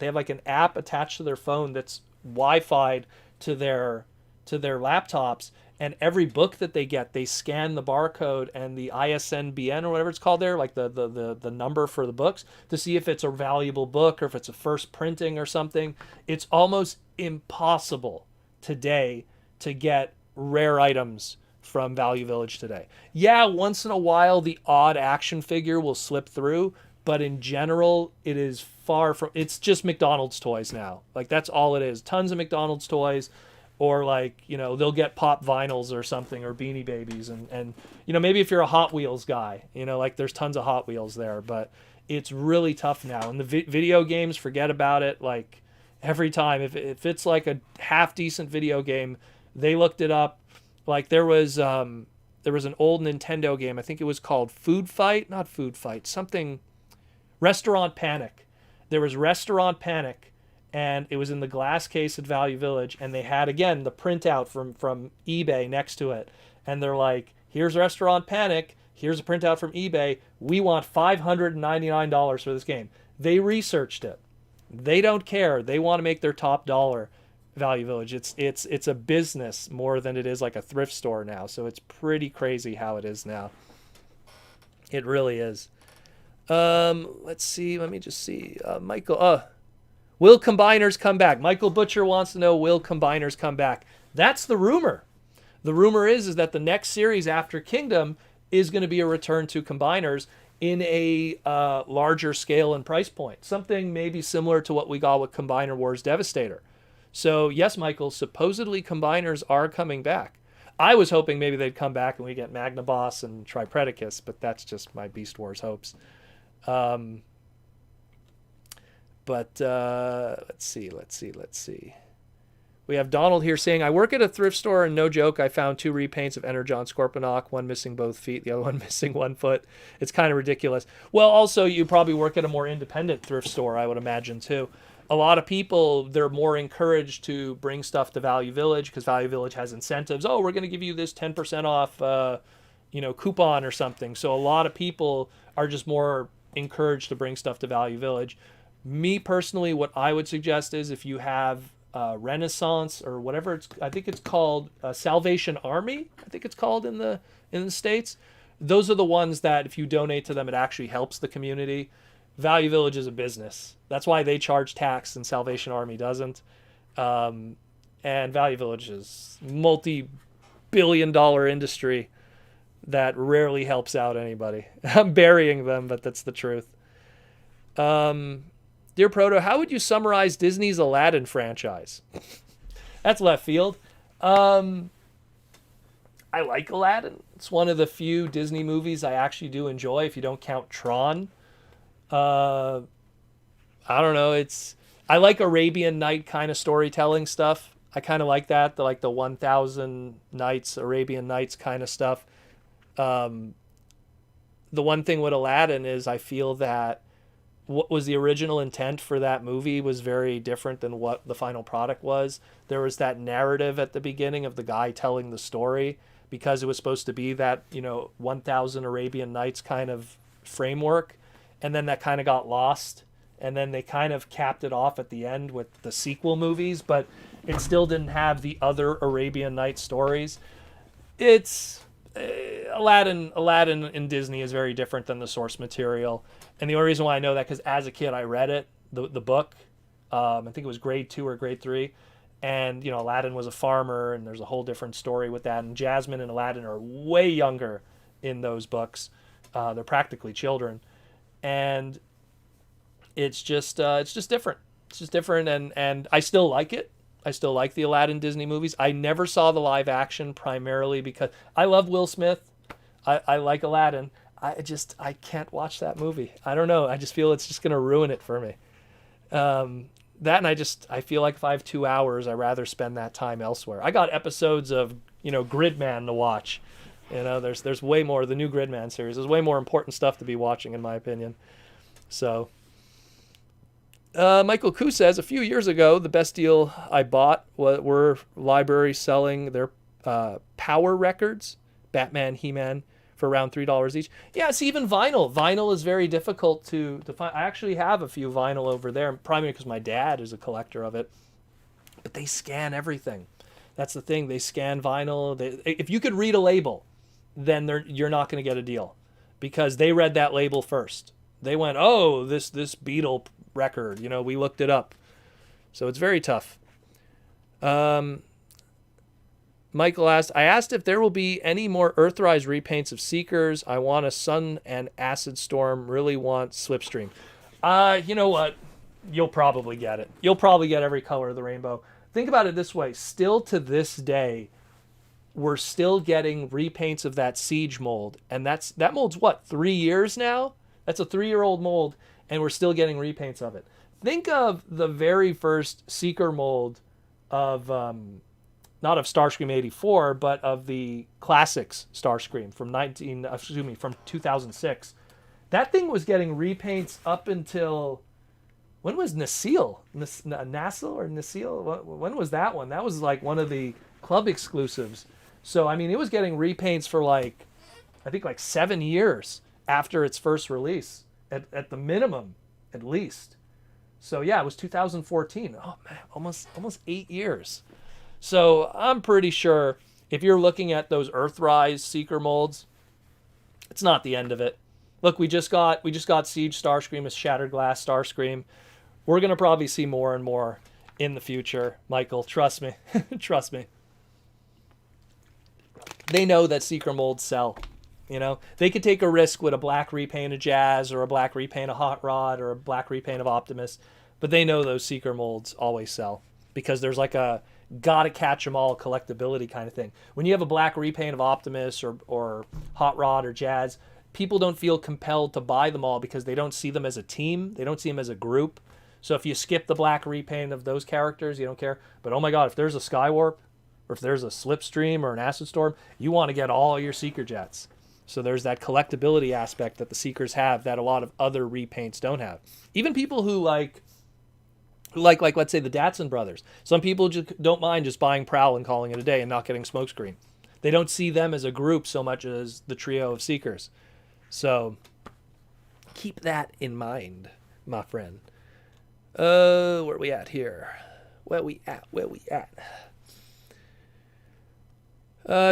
have like an app attached to their phone that's Wi-Fi'd to their laptops, and every book that they get, they scan the barcode and the ISNBN or whatever it's called there, like the number for the books, to see if it's a valuable book or if it's a first printing or something. It's almost impossible today to get rare items from Value Village today. Yeah, once in a while the odd action figure will slip through, but in general it is far from, it's just McDonald's toys now. Like that's all it is. Tons of McDonald's toys, or like, they'll get pop vinyls or something, or Beanie Babies, and maybe if you're a Hot Wheels guy, like there's tons of Hot Wheels there, but it's really tough now. And the video games, forget about it. Like every time, if it's like a half decent video game, they looked it up. Like there was an old Nintendo game, I think it was called Restaurant Panic. There was Restaurant Panic, and it was in the glass case at Value Village, and they had, again, the printout from eBay next to it. And they're like, here's Restaurant Panic, here's a printout from eBay, we want $599 for this game. They researched it. They don't care. They want to make their top dollar. Value Village. It's a business more than it is like a thrift store now. So it's pretty crazy how it is now. It really is. Let's see. Let me just see. Michael. Will combiners come back? Michael Butcher wants to know, will combiners come back? That's the rumor. The rumor is that the next series after Kingdom is going to be a return to combiners in a larger scale and price point. Something maybe similar to what we got with Combiner Wars Devastator. So, yes, Michael, supposedly combiners are coming back. I was hoping maybe they'd come back and we get Magnaboss and Tripredicus, but that's just my Beast Wars hopes. But let's see. We have Donald here saying, I work at a thrift store, and no joke, I found 2 repaints of Energon Scorponok, one missing both feet, the other one missing 1 foot. It's kind of ridiculous. Well, also, you probably work at a more independent thrift store, I would imagine, too. A lot of people, they're more encouraged to bring stuff to Value Village because Value Village has incentives. Oh, we're going to give you this 10% off, coupon or something. So a lot of people are just more encouraged to bring stuff to Value Village. Me personally, what I would suggest is if you have Renaissance or whatever I think it's called, Salvation Army, I think it's called in the States. Those are the ones that if you donate to them, it actually helps the community. Value Village is a business. That's why they charge tax and Salvation Army doesn't. And Value Village is multi-billion-dollar industry that rarely helps out anybody. I'm burying them, but that's the truth. Dear Proto, how would you summarize Disney's Aladdin franchise? That's left field. I like Aladdin. It's one of the few Disney movies I actually do enjoy, if you don't count Tron. I don't know. I like Arabian Night kind of storytelling stuff. I kind of like that. The 1000 Nights, Arabian Nights kind of stuff. The one thing with Aladdin is I feel that what was the original intent for that movie was very different than what the final product was. There was that narrative at the beginning of the guy telling the story because it was supposed to be that, 1000 Arabian Nights kind of framework. And then that kind of got lost. And then they kind of capped it off at the end with the sequel movies, but it still didn't have the other Arabian Nights stories. It's Aladdin in Disney is very different than the source material. And the only reason why I know that, because as a kid I read it, the book. I think it was grade 2 or grade 3. And, Aladdin was a farmer, and there's a whole different story with that. And Jasmine and Aladdin are way younger in those books. They're practically children. And it's just different. It's just different, and I still like it. I still like the Aladdin Disney movies. I never saw the live action primarily because I love Will Smith. I like Aladdin. I can't watch that movie. I don't know. I just feel it's just going to ruin it for me. That, and I feel like if I have 2 hours, I'd rather spend that time elsewhere. I got episodes of, Gridman to watch. There's way more. The new Gridman series. There's way more important stuff to be watching, in my opinion. So, Michael Koo says, a few years ago, the best deal I bought were libraries selling their Power records, Batman, He-Man, for around $3 each. Yeah, it's even vinyl. Vinyl is very difficult to find. I actually have a few vinyl over there, probably because my dad is a collector of it. But they scan everything. That's the thing. They scan vinyl. If you could read a label, then you're not going to get a deal because they read that label first. They went, oh, this Beatle record, we looked it up. So it's very tough. Michael asked, I asked if there will be any more Earthrise repaints of Seekers. I want a Sun and Acid Storm, really want Slipstream. You know what? You'll probably get it. You'll probably get every color of the rainbow. Think about it this way. Still to this day, we're still getting repaints of that Siege mold. And that mold's what, 3 years now? That's a 3-year-old mold, and we're still getting repaints of it. Think of the very first Seeker mold of, not of Starscream 84, but of the classics Starscream from 2006. That thing was getting repaints up until when was Nasil? Nasil or Nasil? When was that one? That was like one of the club exclusives. So, I mean, it was getting repaints for like, I think like 7 years after its first release, at the minimum, at least. So yeah, it was 2014. Oh man, almost 8 years. So I'm pretty sure if you're looking at those Earthrise Seeker molds, it's not the end of it. Look, we just got Siege Starscream as Shattered Glass Starscream. We're gonna probably see more and more in the future, Michael. Trust me, trust me. They know that Seeker molds sell. You know, they could take a risk with a black repaint of Jazz or a black repaint of Hot Rod or a black repaint of Optimus, but they know those Seeker molds always sell because there's like a gotta catch 'em all collectability kind of thing. When you have a black repaint of Optimus or Hot Rod or Jazz, people don't feel compelled to buy them all because they don't see them as a team. They don't see them as a group. So if you skip the black repaint of those characters, you don't care. But oh my God, if there's a Skywarp or if there's a Slipstream or an Acid Storm, you want to get all your Seeker Jets. So there's that collectability aspect that the Seekers have that a lot of other repaints don't have. Even people who like let's say the Datsun brothers. Some people just don't mind just buying Prowl and calling it a day and not getting Smokescreen. They don't see them as a group so much as the trio of Seekers. So keep that in mind, my friend. Where are we at here? Where we at?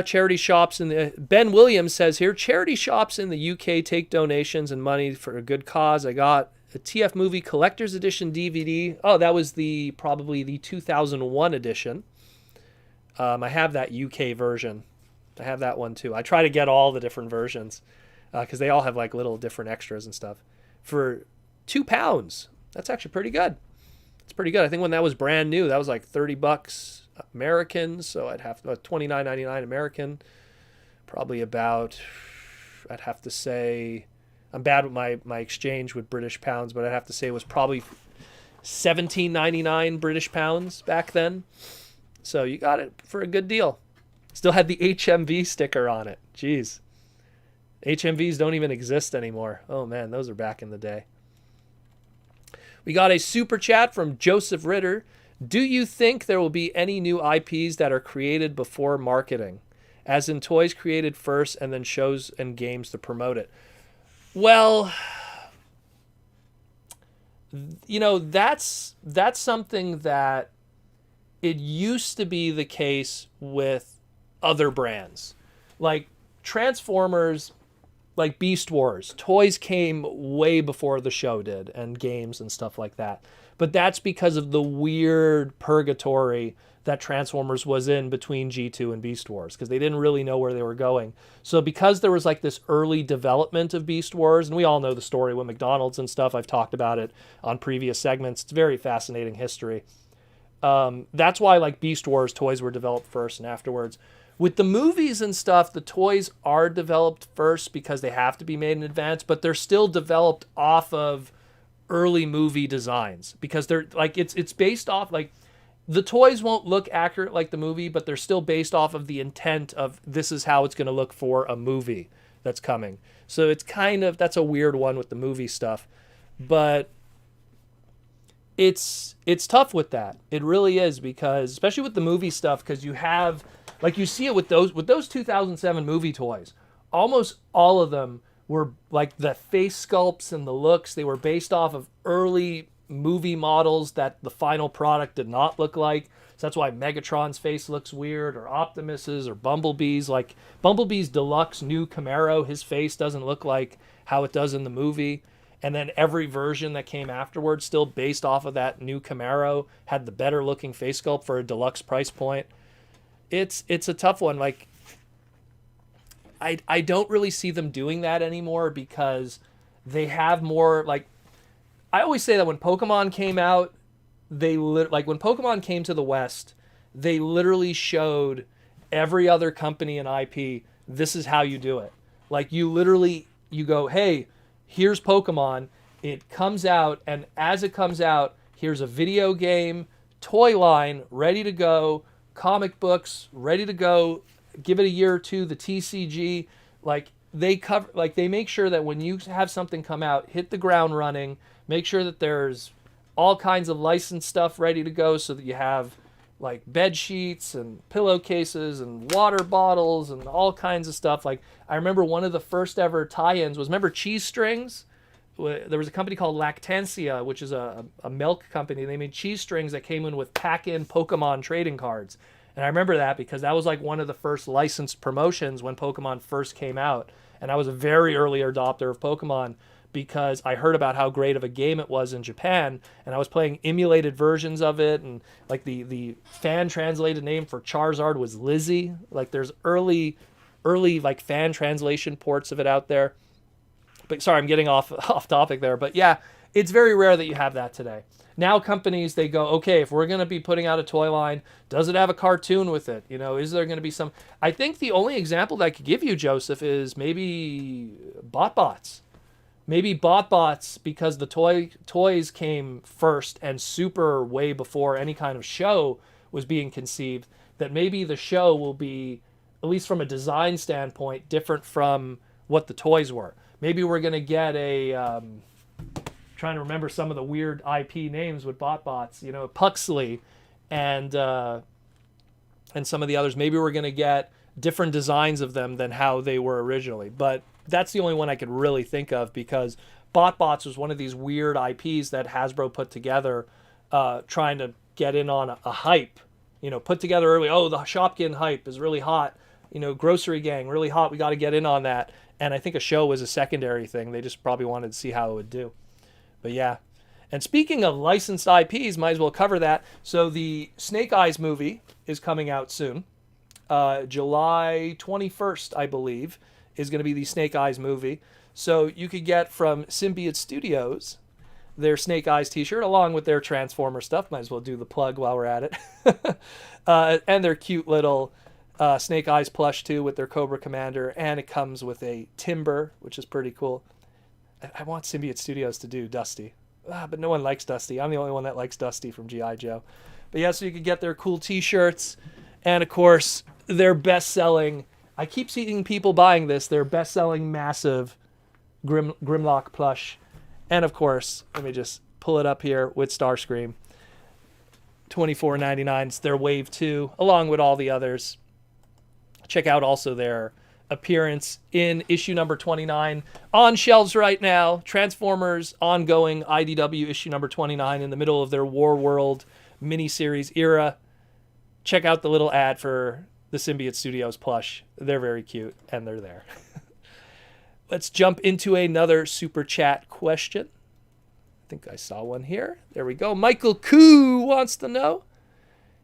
Charity shops in the Ben Williams says here, charity shops in the UK take donations and money for a good cause. I got a TF movie collector's edition DVD. Oh, that was probably the 2001 edition. I have that UK version. I have that one too. I try to get all the different versions because they all have like little different extras and stuff for £2. That's actually pretty good. It's pretty good. I think when that was brand new, that was like $30 American, so I'd have $29.99 American. Probably about, I'd have to say, I'm bad with my exchange with British pounds, but I'd have to say it was probably $17.99 British pounds back then. So you got it for a good deal. Still had the HMV sticker on it. Jeez. HMVs don't even exist anymore. Oh man, those are back in the day. We got a super chat from Joseph Ritter. Do you think there will be any new IPs that are created before marketing? As in toys created first and then shows and games to promote it? Well, you know, that's something that it used to be the case with other brands. Like Transformers, like Beast Wars, toys came way before the show did, and games and stuff like that. But that's because of the weird purgatory that Transformers was in between G2 and Beast Wars, because they didn't really know where they were going. So because there was like this early development of Beast Wars, and we all know the story with McDonald's and stuff, I've talked about it on previous segments. It's very fascinating history. That's why like Beast Wars toys were developed first and afterwards. With the movies and stuff, the toys are developed first because they have to be made in advance, but they're still developed off of early movie designs because they're like it's based off like the toys won't look accurate like the movie, but they're still based off of the intent of this is how it's going to look for a movie that's coming. So it's kind of, that's a weird one with the movie stuff, but it's tough with that. It really is, because especially with the movie stuff, because you have like you see it with those 2007 movie toys, almost all of them were like the face sculpts and the looks. They were based off of early movie models that the final product did not look like. So that's why Megatron's face looks weird, or Optimus's, or Bumblebee's. Like Bumblebee's deluxe new Camaro, his face doesn't look like how it does in the movie. And then every version that came afterwards, still based off of that new Camaro, had the better looking face sculpt for a deluxe price point. It's a tough one. Like I don't really see them doing that anymore, because they have more, like, I always say that when Pokemon came out, like when Pokemon came to the West, they literally showed every other company and IP, this is how you do it. Like you go, hey, here's Pokemon, it comes out, and as it comes out, here's a video game, toy line ready to go, comic books ready to go, give it a year or two, the TCG, like they make sure that when you have something come out, hit the ground running, make sure that there's all kinds of licensed stuff ready to go so that you have like bed sheets and pillowcases and water bottles and all kinds of stuff. Like I remember one of the first ever tie-ins was, remember cheese strings? There was a company called Lactancia, which is a milk company. They made cheese strings that came in with pack-in Pokemon trading cards. And I remember that because that was like one of the first licensed promotions when Pokemon first came out. And I was a very early adopter of Pokemon because I heard about how great of a game it was in Japan, and I was playing emulated versions of it, and like the fan translated name for Charizard was Lizzie. Like there's early like fan translation ports of it out there. But sorry, I'm getting off topic there. But yeah, it's very rare that you have that today. Now companies, they go, okay, if we're going to be putting out a toy line, does it have a cartoon with it? You know, is there going to be some... I think the only example that I could give you, Joseph, is maybe BotBots. Maybe BotBots, because the toys came first and super way before any kind of show was being conceived, that maybe the show will be, at least from a design standpoint, different from what the toys were. Maybe we're going to get a... trying to remember some of the weird IP names with BotBots, you know, Puxley and some of the others. Maybe we're going to get different designs of them than how they were originally. But that's the only one I could really think of, because BotBots was one of these weird IPs that Hasbro put together, trying to get in on a hype. You know, put together early, oh, the Shopkin hype is really hot. You know, Grocery Gang, really hot. We got to get in on that. And I think a show was a secondary thing. They just probably wanted to see how it would do. But yeah. And speaking of licensed IPs, might as well cover that. So the Snake Eyes movie is coming out soon. July 21st, I believe, is going to be the Snake Eyes movie. So you could get from Symbiote Studios their Snake Eyes t-shirt along with their Transformer stuff. Might as well do the plug while we're at it. And their cute little Snake Eyes plush too with their Cobra Commander. And it comes with a Timber, which is pretty cool. I want Symbiote Studios to do Dusty. But no one likes Dusty. I'm the only one that likes Dusty from G.I. Joe. But yeah, so you could get their cool t-shirts. And of course, their best-selling... I keep seeing people buying this. Their best-selling massive Grimlock plush. And of course, let me just pull it up here with Starscream. $24.99. It's their Wave 2, along with all the others. Check out also their appearance in issue number 29 on shelves right now. Transformers ongoing IDW issue number 29 in the middle of their War World miniseries era. Check out the little ad for the Symbiote Studios plush. They're very cute and they're there. Let's jump into another super chat question. I think I saw one here. There we go. Michael Koo wants to know.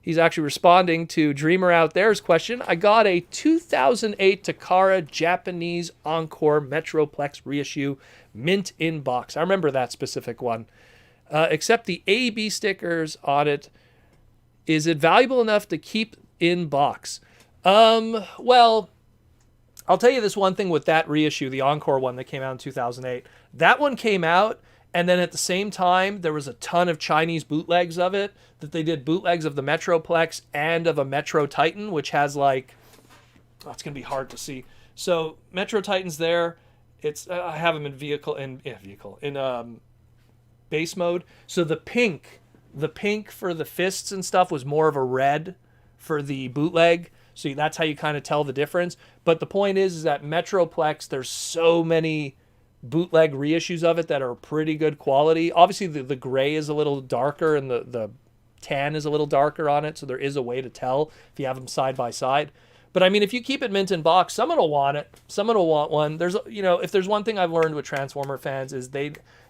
He's actually responding to Dreamer Out There's question. I got a 2008 Takara Japanese Encore Metroplex reissue mint in box. I remember that specific one. Except the AB stickers on it. Is it valuable enough to keep in box? Well, I'll tell you this one thing with that reissue, the Encore one that came out in 2008. That one came out, and then at the same time, there was a ton of Chinese bootlegs of it, that they did bootlegs of the Metroplex and of a Metro Titan, which has like, oh, it's going to be hard to see. So Metro Titan's there. It's I have them in base mode. So the pink for the fists and stuff was more of a red for the bootleg. So that's how you kind of tell the difference. But the point is that Metroplex, there's so many bootleg reissues of it that are pretty good quality. Obviously, the gray is a little darker and the tan is a little darker on it, so there is a way to tell if you have them side by side. But I mean, if you keep it mint in box, someone will want it. Someone will want one. There's, you know, if there's one thing I've learned with Transformer fans is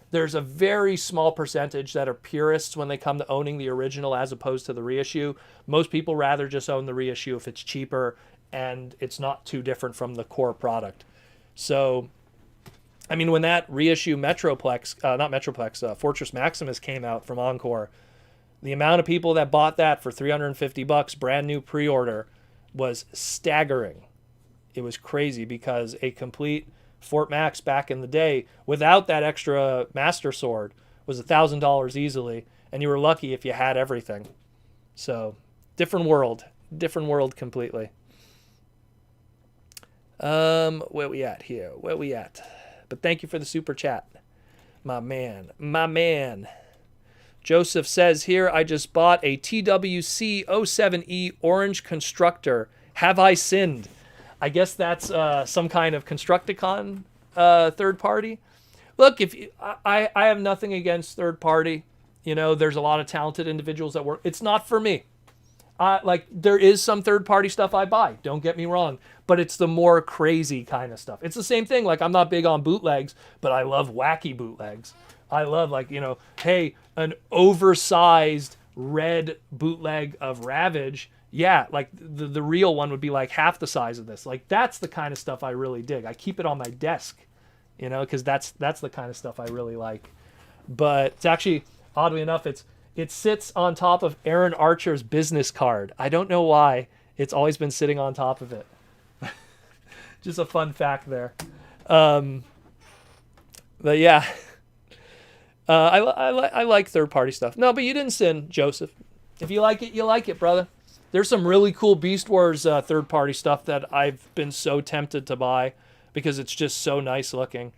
there's a very small percentage that are purists when they come to owning the original as opposed to the reissue. Most people rather just own the reissue if it's cheaper and it's not too different from the core product. So, I mean, when that reissue Fortress Maximus came out from Encore, the amount of people that bought that for $350 brand new pre-order was staggering. It was crazy because a complete Fort Max back in the day without that extra Master Sword was $1,000 easily, and you were lucky if you had everything. So, different world completely. Where we at here? Where we at? But thank you for the super chat, my man. Joseph says here, I just bought a TWC-07E orange constructor. Have I sinned? I guess that's some kind of Constructicon third party. Look, I have nothing against third party. You know, there's a lot of talented individuals that work. It's not for me. There is some third party stuff I buy. Don't get me wrong, but it's the more crazy kind of stuff. It's the same thing. Like, I'm not big on bootlegs, but I love wacky bootlegs. I love, like, you know, hey, an oversized red bootleg of Ravage. Yeah, like the real one would be like half the size of this. Like, that's the kind of stuff I really dig. I keep it on my desk, you know, because that's the kind of stuff I really like. But it's actually, oddly enough, it sits on top of Aaron Archer's business card. I don't know why. It's always been sitting on top of it. Just a fun fact there. But yeah. I like third-party stuff. No, but you didn't sin, Joseph. If you like it, you like it, brother. There's some really cool Beast Wars third-party stuff that I've been so tempted to buy because it's just so nice looking.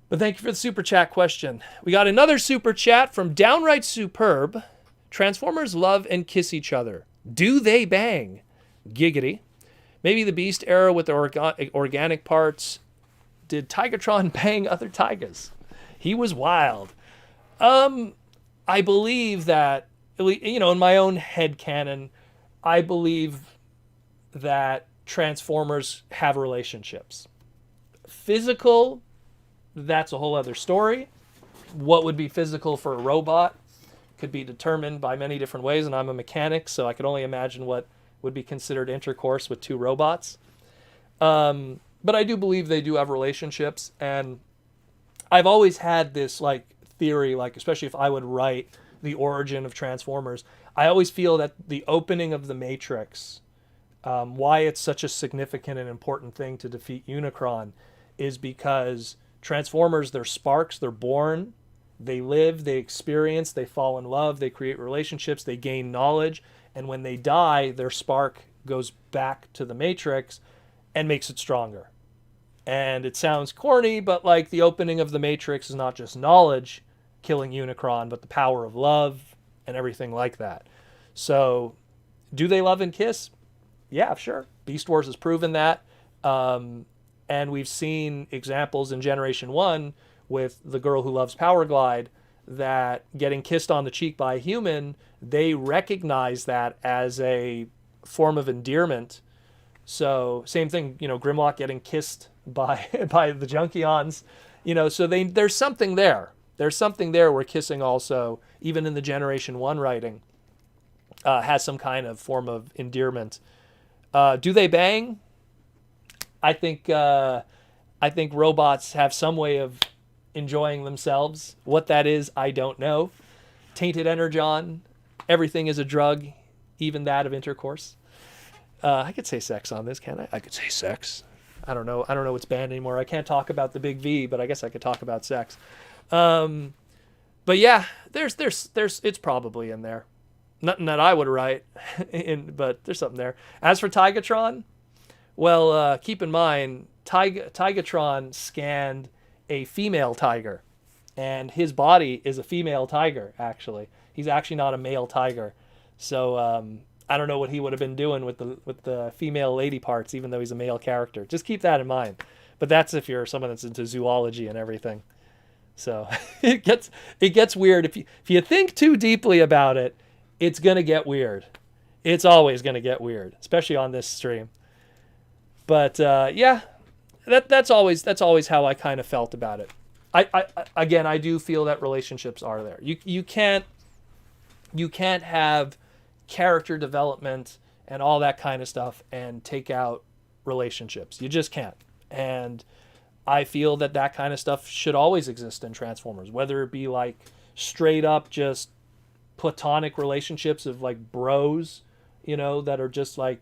But thank you for the super chat question. We got another super chat from Downright Superb. Transformers love and kiss each other. Do they bang? Giggity. Maybe the Beast era with the organic parts. Did Tigatron bang other Tigers? He was wild. I believe that, you know, in my own headcanon, I believe that Transformers have relationships. Physical, that's a whole other story. What would be physical for a robot could be determined by many different ways, and I'm a mechanic, so I could only imagine what would be considered intercourse with two robots. But I do believe they do have relationships, and I've always had this like theory, like especially if I would write the origin of Transformers, I always feel that the opening of the Matrix, why it's such a significant and important thing to defeat Unicron, is because Transformers, they're sparks, they're born, they live, they experience, they fall in love, they create relationships, they gain knowledge, and when they die, their spark goes back to the Matrix and makes it stronger. And it sounds corny, but like the opening of the Matrix is not just knowledge killing Unicron, but the power of love and everything like that. So, do they love and kiss? Yeah, sure. Beast Wars has proven that. And we've seen examples in Generation 1 with the girl who loves Power Glide that getting kissed on the cheek by a human, they recognize that as a form of endearment. So, same thing, you know, Grimlock getting kissed by the Junkions, you know, so there's something there. There's something there where kissing also, even in the Generation 1 writing, has some kind of form of endearment. Do they bang? I think robots have some way of enjoying themselves. What that is, I don't know. Tainted energon, everything is a drug, even that of intercourse. I could say sex on this, can't I? I could say sex. I don't know what's banned anymore. I can't talk about the big V, but I guess I could talk about sex. But yeah, there's it's probably in there. Nothing that I would write, but there's something there. As for Tigatron, well, keep in mind, Tigatron scanned a female tiger, and his body is a female tiger, actually. He's actually not a male tiger. So, I don't know what he would have been doing with the female lady parts, even though he's a male character. Just keep that in mind. But that's if you're someone that's into zoology and everything. So it gets weird. If you think too deeply about it, it's gonna get weird. It's always gonna get weird, especially on this stream. But yeah, that's always how I kind of felt about it. I do feel that relationships are there. You can't have character development and all that kind of stuff and take out relationships. You just can't. And I feel that kind of stuff should always exist in Transformers, whether it be like straight up just platonic relationships of like bros, you know, that are just like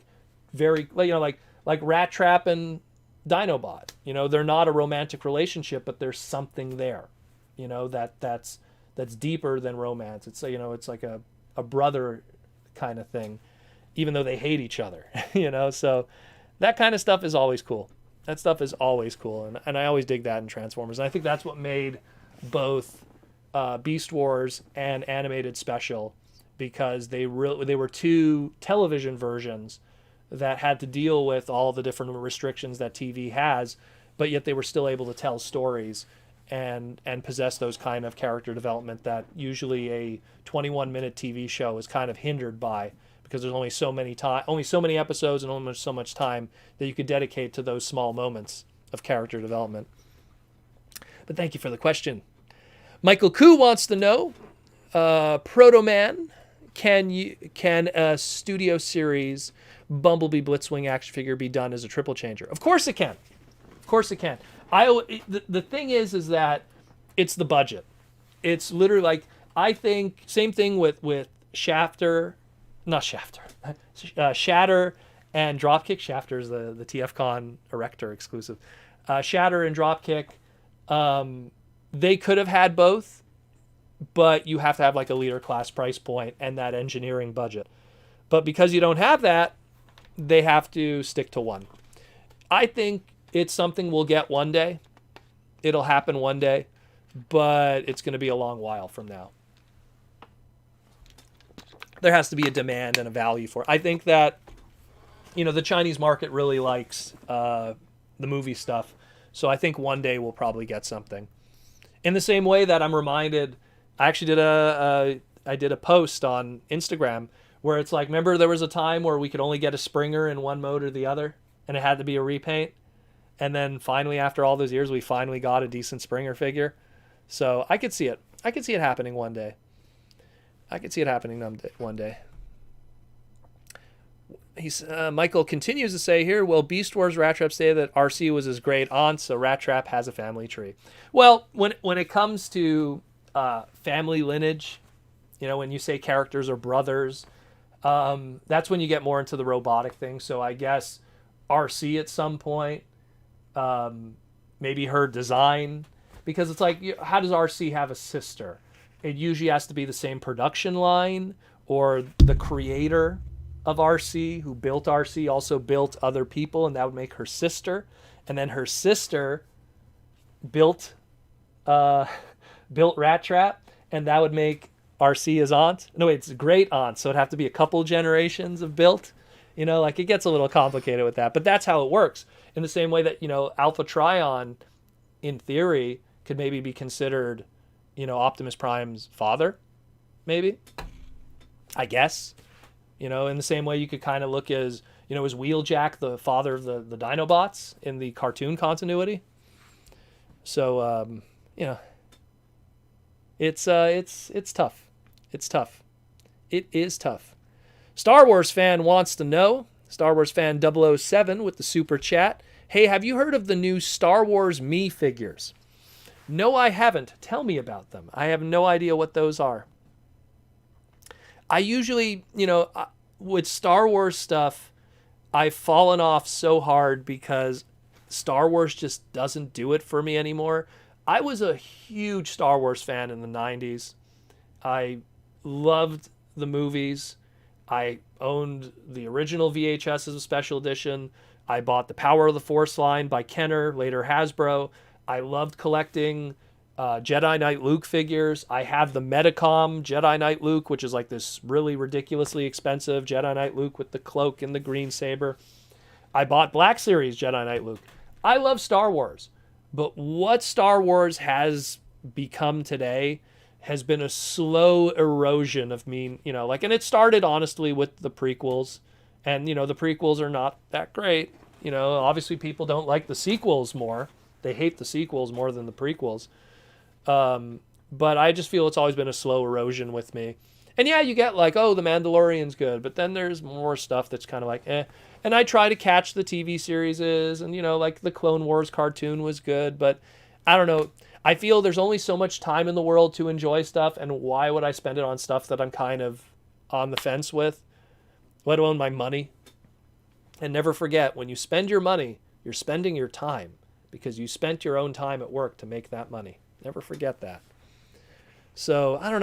very, you know, like Rat Trap and Dinobot. You know, they're not a romantic relationship, but there's something there, you know, that's deeper than romance. It's, you know, it's like a brother kind of thing, even though they hate each other, you know. So that kind of stuff is always cool. That stuff is always cool, and I always dig that in Transformers. And I think that's what made both Beast Wars and animated special, because they were two television versions that had to deal with all the different restrictions that TV has, but yet they were still able to tell stories and possess those kind of character development that usually a 21-minute TV show is kind of hindered by, because there's only so many episodes and only so much time that you could dedicate to those small moments of character development. But thank you for the question. Michael Koo wants to know, Proto Man, can a studio series Bumblebee Blitzwing action figure be done as a triple changer? Of course it can. Of course it can. The thing is that it's the budget. It's literally like, I think same thing with Shatter and Dropkick. Shatter is the TFCon Erector exclusive. Shatter and Dropkick, they could have had both, but you have to have like a leader class price point and that engineering budget. But because you don't have that, they have to stick to one. I think it's something we'll get one day. It'll happen one day, but it's going to be a long while from now. There has to be a demand and a value for it. I think that, the Chinese market really likes the movie stuff. So I think one day we'll probably get something. In the same way that I'm reminded, I actually did a post on Instagram where it's like, remember there was a time where we could only get a Springer in one mode or the other, and it had to be a repaint? And then finally, after all those years, we finally got a decent Springer figure. So I could see it. I could see it happening one day. One day. Michael continues to say here, will Beast Wars Rat Trap say that RC was his great aunt, so Rat Trap has a family tree? Well, when it comes to family lineage, when you say characters are brothers, that's when you get more into the robotic thing. So I guess RC at some point, maybe her design, because it's like, how does RC have a sister? It usually has to be the same production line, or the creator of RC who built RC also built other people, and that would make her sister. And then her sister built Rat Trap, and that would make RC his aunt. No, it's great aunt, so it'd have to be a couple generations of built. Like it gets a little complicated with that, but that's how it works. In the same way that, Alpha Trion, in theory, could maybe be considered, Optimus Prime's father, maybe. I guess. In the same way you could kind of look as, as Wheeljack the father of the Dinobots in the cartoon continuity. So, it's tough. It's tough. It is tough. Star Wars fan wants to know, Star Wars fan 007 with the super chat, hey, have you heard of the new Star Wars Me figures? No, I haven't. Tell me about them. I have no idea what those are. I usually, with Star Wars stuff, I've fallen off so hard because Star Wars just doesn't do it for me anymore. I was a huge Star Wars fan in the 90s. I loved the movies. I owned the original VHS as a special edition. I bought the Power of the Force line by Kenner, later Hasbro. I loved collecting Jedi Knight Luke figures. I have the Metacom Jedi Knight Luke, which is like this really ridiculously expensive Jedi Knight Luke with the cloak and the green saber. I bought Black Series Jedi Knight Luke. I love Star Wars, but what Star Wars has become today has been a slow erosion of me, and it started honestly with the prequels, and, the prequels are not that great. Obviously people don't like the sequels more. They hate the sequels more than the prequels. But I just feel it's always been a slow erosion with me. And yeah, you get like, oh, The Mandalorian's good, but then there's more stuff that's kind of like, eh. And I try to catch the TV series, and, like the Clone Wars cartoon was good, but I don't know. I feel there's only so much time in the world to enjoy stuff, and why would I spend it on stuff that I'm kind of on the fence with, let alone my money? And never forget, when you spend your money, you're spending your time, because you spent your own time at work to make that money. Never forget that. So, I don't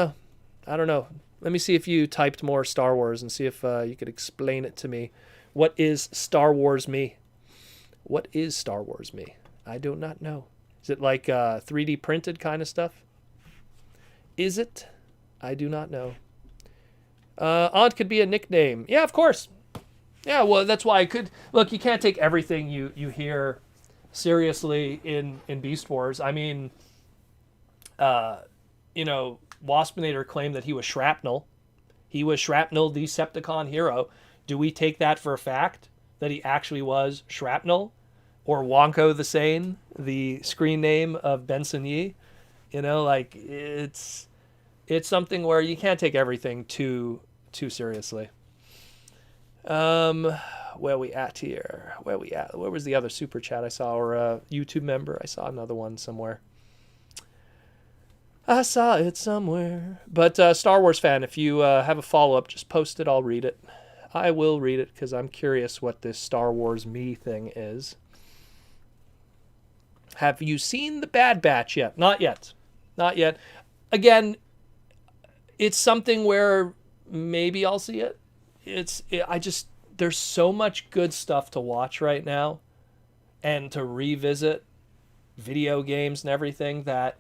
know. Let me see if you typed more Star Wars and see if you could explain it to me. What is Star Wars Me? What is Star Wars Me? I do not know. Is it like 3D printed kind of stuff? Is it? I do not know. Aunt could be a nickname. Yeah, of course. Yeah, well, that's why I could... Look, you can't take everything you hear seriously in Beast Wars. I mean, Waspinator claimed that he was Shrapnel. He was Shrapnel, Decepticon hero. Do we take that for a fact, that he actually was Shrapnel? Or Wonko the Sane, the screen name of Benson Yee? It's something where you can't take everything too seriously. Where we at here? Where we at? Where was the other super chat I saw, or a YouTube member? I saw another one somewhere. I saw it somewhere. But Star Wars fan, if you have a follow-up, just post it. I'll read it. I will read it because I'm curious what this Star Wars me thing is. Have you seen The Bad Batch yet? Not yet. Not yet. Again, it's something where maybe I'll see it. There's so much good stuff to watch right now and to revisit, video games and everything, that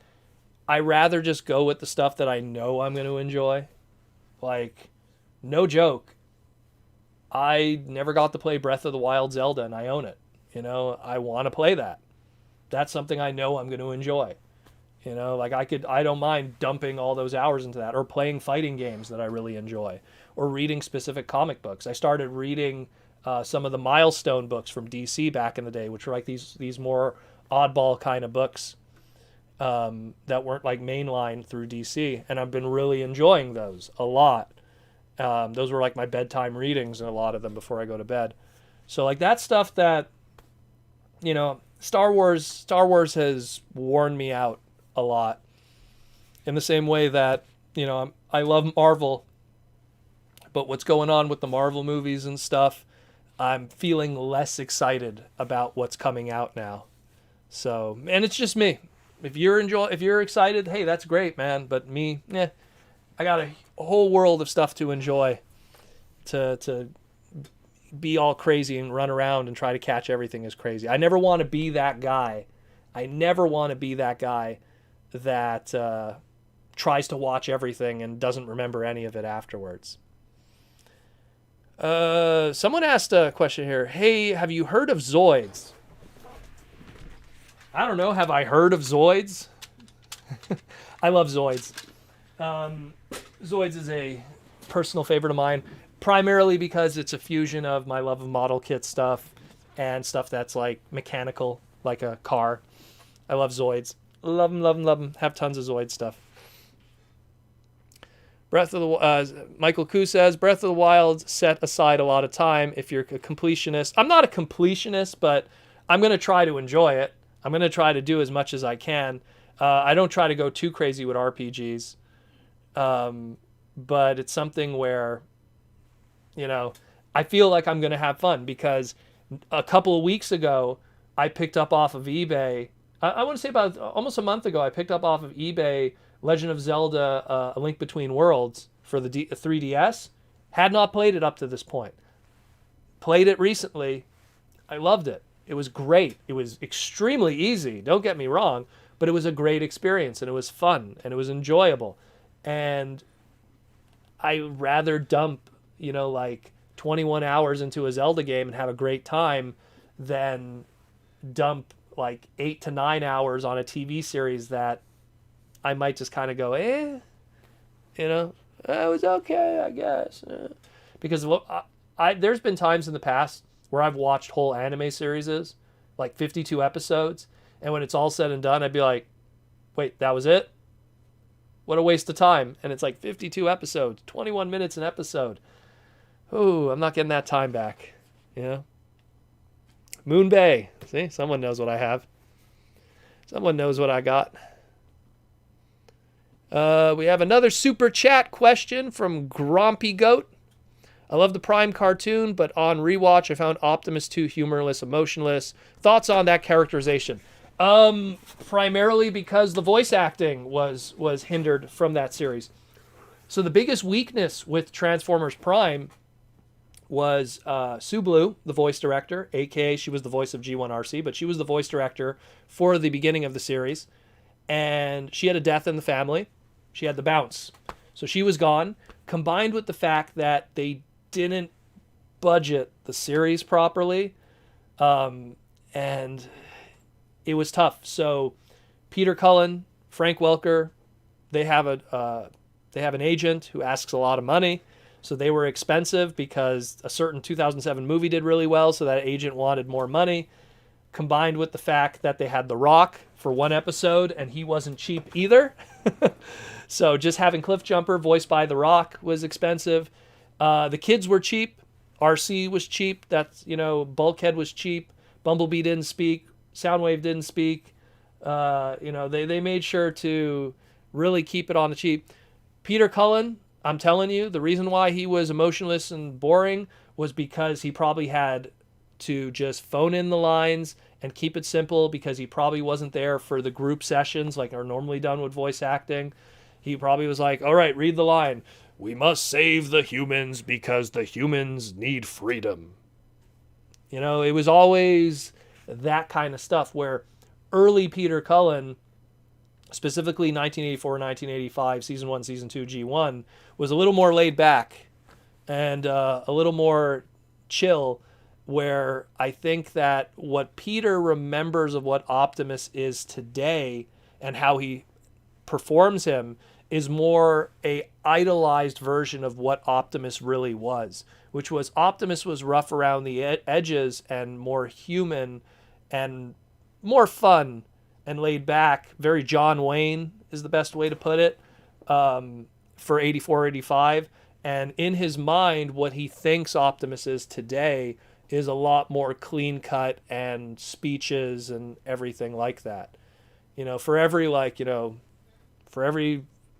I rather just go with the stuff that I know I'm going to enjoy. Like, no joke, I never got to play Breath of the Wild Zelda, and I own it. I want to play that. That's something I know I'm going to enjoy. I don't mind dumping all those hours into that, or playing fighting games that I really enjoy, or reading specific comic books. I started reading some of the Milestone books from DC back in the day, which were like these more oddball kind of books that weren't like mainline through DC, and I've been really enjoying those a lot. Those were like my bedtime readings, and a lot of them before I go to bed. So like that stuff that, Star Wars has worn me out a lot, in the same way that, I love Marvel, but what's going on with the Marvel movies and stuff, I'm feeling less excited about what's coming out now. So, and it's just me. If you're excited, hey, that's great, man. But me, I got a whole world of stuff to enjoy, to be all crazy and run around and try to catch everything as crazy. I never want to be that guy. That tries to watch everything and doesn't remember any of it afterwards. Someone asked a question here. Hey, have you heard of Zoids? I don't know. Have I heard of Zoids? I love Zoids. Zoids is a personal favorite of mine, primarily because it's a fusion of my love of model kit stuff and stuff that's like mechanical, like a car. I love Zoids. Love them. Have tons of Zoid stuff. Michael Koo says, Breath of the Wild set aside a lot of time if you're a completionist. I'm not a completionist, but I'm going to try to enjoy it. I'm going to try to do as much as I can. I don't try to go too crazy with RPGs. But it's something where, I feel like I'm going to have fun, because a couple of weeks ago, I picked up off of eBay. I want to say about almost a month ago, I picked up off of eBay Legend of Zelda: A Link Between Worlds for the 3DS. Had not played it up to this point. Played it recently. I loved it. It was great. It was extremely easy. Don't get me wrong, but it was a great experience, and it was fun, and it was enjoyable. And I rather dump, 21 hours into a Zelda game and have a great time than dump like 8 to 9 hours on a TV series that I might just kind of go, it was okay, I guess. Because there's been times in the past where I've watched whole anime series, like 52 episodes, and when it's all said and done, I'd be like, wait, that was it? What a waste of time. And it's like 52 episodes, 21 minutes an episode. Ooh, I'm not getting that time back, Moon Bay. See, someone knows what I have. Someone knows what I got. We have another super chat question from Grompy Goat. I love the Prime cartoon, but on rewatch, I found Optimus too humorless, emotionless. Thoughts on that characterization? Primarily because the voice acting was hindered from that series. So the biggest weakness with Transformers Prime was Sue Blue, the voice director, aka she was the voice of G1RC, but she was the voice director for the beginning of the series, and she had a death in the family, She had the bounce. So she was gone, combined with the fact that they didn't budget the series properly. And it was tough. So Peter Cullen, Frank Welker, they have an agent who asks a lot of money. So they were expensive because a certain 2007 movie did really well. So that agent wanted more money, combined with the fact that they had The Rock for one episode and he wasn't cheap either. So just having Cliffjumper voiced by The Rock was expensive. The kids were cheap. RC was cheap. That's, Bulkhead was cheap. Bumblebee didn't speak. Soundwave didn't speak. They made sure to really keep it on the cheap. Peter Cullen, I'm telling you, the reason why he was emotionless and boring was because he probably had to just phone in the lines and keep it simple, because he probably wasn't there for the group sessions like are normally done with voice acting. He probably was like, all right, read the line. We must save the humans because the humans need freedom. It was always that kind of stuff, where early Peter Cullen, specifically 1984, 1985, Season 1, Season 2, G1, was a little more laid back and a little more chill, where I think that what Peter remembers of what Optimus is today and how he performs him is more a idolized version of what Optimus really was, which was Optimus was rough around the edges and more human and more fun and laid back. Very John Wayne is the best way to put it, for 84, 85. And in his mind, what he thinks Optimus is today is a lot more clean cut and speeches and everything like that. For every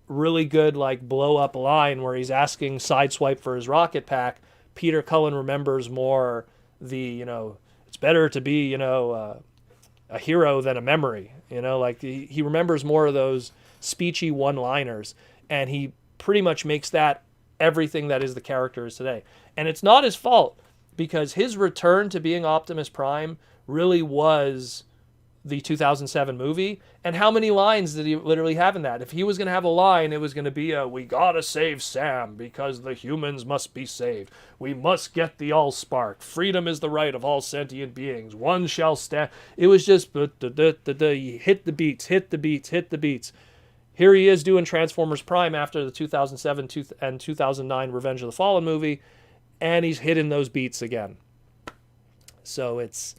really good blow up line where he's asking Sideswipe for his rocket pack, Peter Cullen remembers more the, it's better to be, a hero than a memory. He remembers more of those speechy one-liners, and he pretty much makes that everything that is the character is today. And it's not his fault, because his return to being Optimus Prime really was the 2007 movie. And how many lines did he literally have in that? If he was going to have a line, it was going to be we gotta save Sam because the humans must be saved. We must get the Allspark. Freedom is the right of all sentient beings. One shall stand. It was just hit the beats, hit the beats, hit the beats. Here he is doing Transformers Prime after the 2007 and 2009 Revenge of the Fallen movie, and he's hitting those beats again. So it's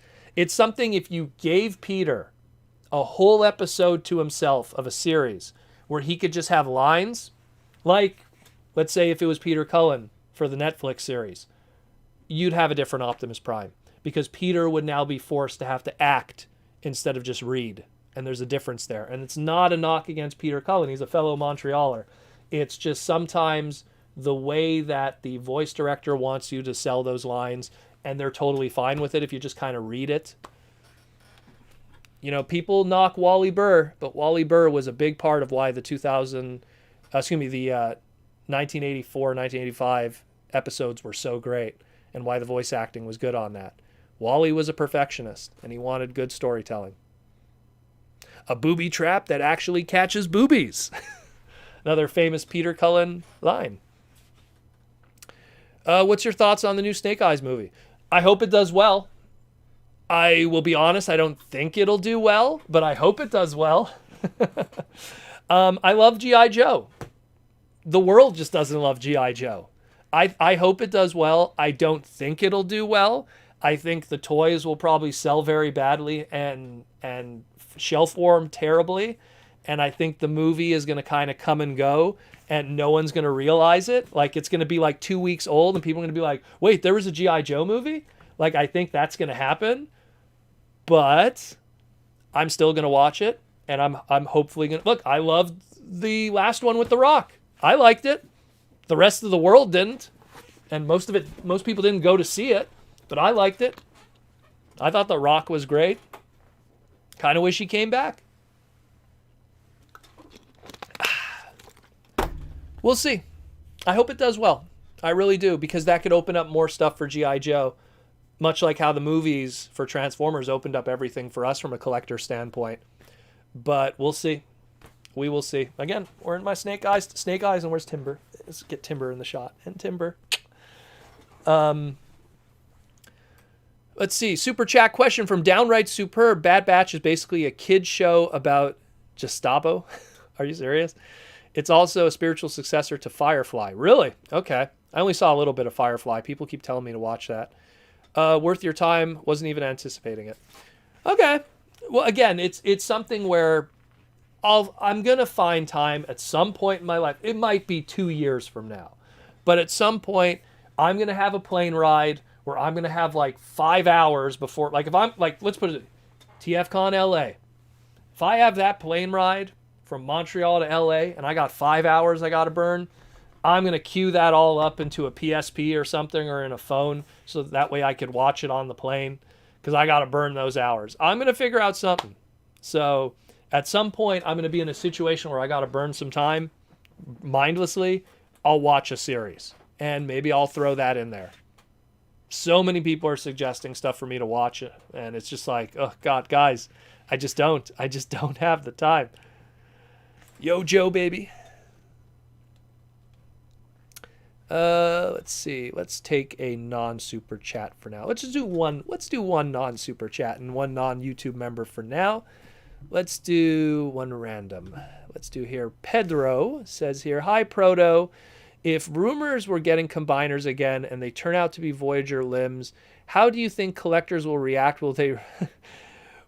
something, if you gave Peter a whole episode to himself of a series where he could just have lines, like, let's say if it was Peter Cullen for the Netflix series, you'd have a different Optimus Prime, because Peter would now be forced to have to act instead of just read. And there's a difference there. And it's not a knock against Peter Cullen. He's a fellow Montrealer. It's just sometimes the way that the voice director wants you to sell those lines, and they're totally fine with it if you just kind of read it. People knock Wally Burr, but Wally Burr was a big part of why the 1984, 1985 episodes were so great, and why the voice acting was good on that. Wally was a perfectionist, and he wanted good storytelling. A booby trap that actually catches boobies. Another famous Peter Cullen line. What's your thoughts on the new Snake Eyes movie? I hope it does well. I will be honest, I don't think it'll do well, but I hope it does well. I love G.I. Joe. The world just doesn't love G.I. Joe. I hope it does well. I don't think it'll do well. I think the toys will probably sell very badly and shelf warm terribly. And I think the movie is going to kind of come and go, and no one's going to realize it. It's going to be 2 weeks old, and people are going to be like, wait, there was a G.I. Joe movie? I think that's going to happen. But I'm still going to watch it, and I'm hopefully going to... Look, I loved the last one with The Rock. I liked it. The rest of the world didn't. And most people didn't go to see it, but I liked it. I thought The Rock was great. Kind of wish he came back. We'll see. I hope it does well. I really do, because that could open up more stuff for G.I. Joe, much like how the movies for Transformers opened up everything for us from a collector standpoint. But we'll see. We will see. Again, we're in my snake eyes, and where's Timber? Let's get Timber in the shot. And Timber. Let's see. Super chat question from Downright Superb. Bad Batch is basically a kid show about Gestapo. Are you serious? It's also a spiritual successor to Firefly. Really? Okay. I only saw a little bit of Firefly. People keep telling me to watch that. Worth your time. Wasn't even anticipating it. Okay. Well, again, it's something where I'm going to find time at some point in my life. It might be 2 years from now. But at some point, I'm going to have a plane ride where I'm going to have like 5 hours before, like if I'm like, let's put it, TFCon LA. If I have that plane ride from Montreal to LA and I got 5 hours I got to burn, I'm going to queue that all up into a PSP or something or in a phone so that way I could watch it on the plane because I got to burn those hours. I'm going to figure out something. So at some point I'm going to be in a situation where I got to burn some time mindlessly. I'll watch a series and maybe I'll throw that in there. So many people are suggesting stuff for me to watch it. And it's just like, oh, God, guys, I just don't have the time. Yo, Joe, baby. Let's see. Let's take a non-super chat for now. Let's do one non-super chat and one non-YouTube member for now. Let's do one random. Let's do here. Pedro says here, hi, Proto. If rumors were getting combiners again and they turn out to be Voyager limbs, how do you think collectors will react? Will they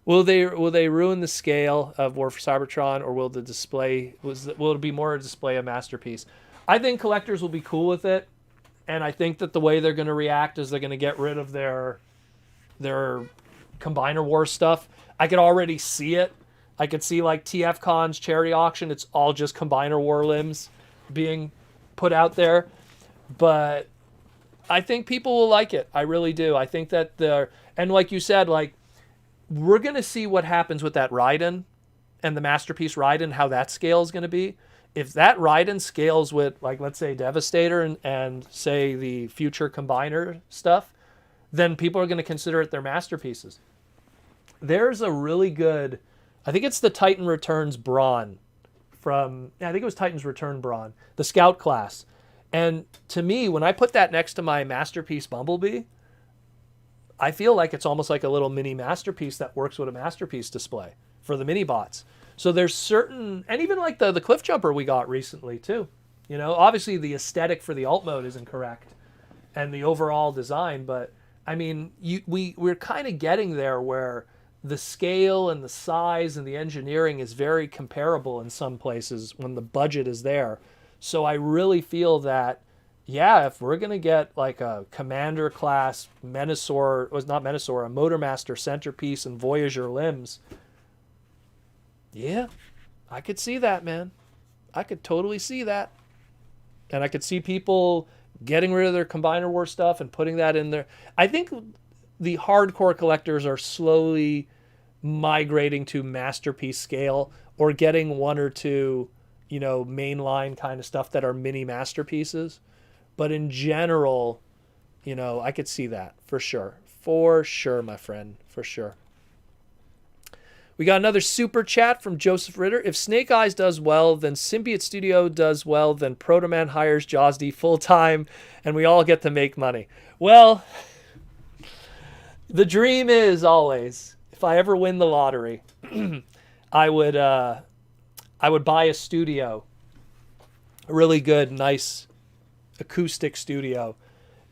ruin the scale of War for Cybertron, or will it be more a display of masterpiece? I think collectors will be cool with it, and I think that the way they're going to react is they're going to get rid of their Combiner War stuff. I could already see it. I could see like TFCon's charity auction. It's all just Combiner War limbs being put out there, but I think people will like it. I really do. I think that and like you said, like we're going to see what happens with that Raiden and the Masterpiece Raiden, how that scale is going to be. If that Raiden scales with, like, let's say Devastator and say the future Combiner stuff, then people are going to consider it their masterpieces. There's a really good, I think it's the Titan Returns Brawn I think it was Titan's Return Brawn, the Scout class. And to me, when I put that next to my Masterpiece Bumblebee, I feel like it's almost like a little mini masterpiece that works with a masterpiece display for the mini bots. So there's certain, and even like the Cliff Jumper we got recently too. You know, obviously the aesthetic for the alt mode isn't correct and the overall design, but I mean, we're kind of getting there where the scale and the size and the engineering is very comparable in some places when the budget is there. So I really feel that, yeah, if we're going to get like a Commander class a Motormaster centerpiece and Voyager limbs, yeah, I could see that, man. I could totally see that. And I could see people getting rid of their Combiner War stuff and putting that in there. I think the hardcore collectors are slowly migrating to masterpiece scale or getting one or two, mainline kind of stuff that are mini masterpieces. But in general, I could see that for sure. For sure, my friend. For sure. We got another super chat from Joseph Ritter. If Snake Eyes does well, then Symbiote Studio does well, then Protoman hires Jaws D full time, and we all get to make money. Well, the dream is always, if I ever win the lottery, I would buy a studio, a really good, nice acoustic studio,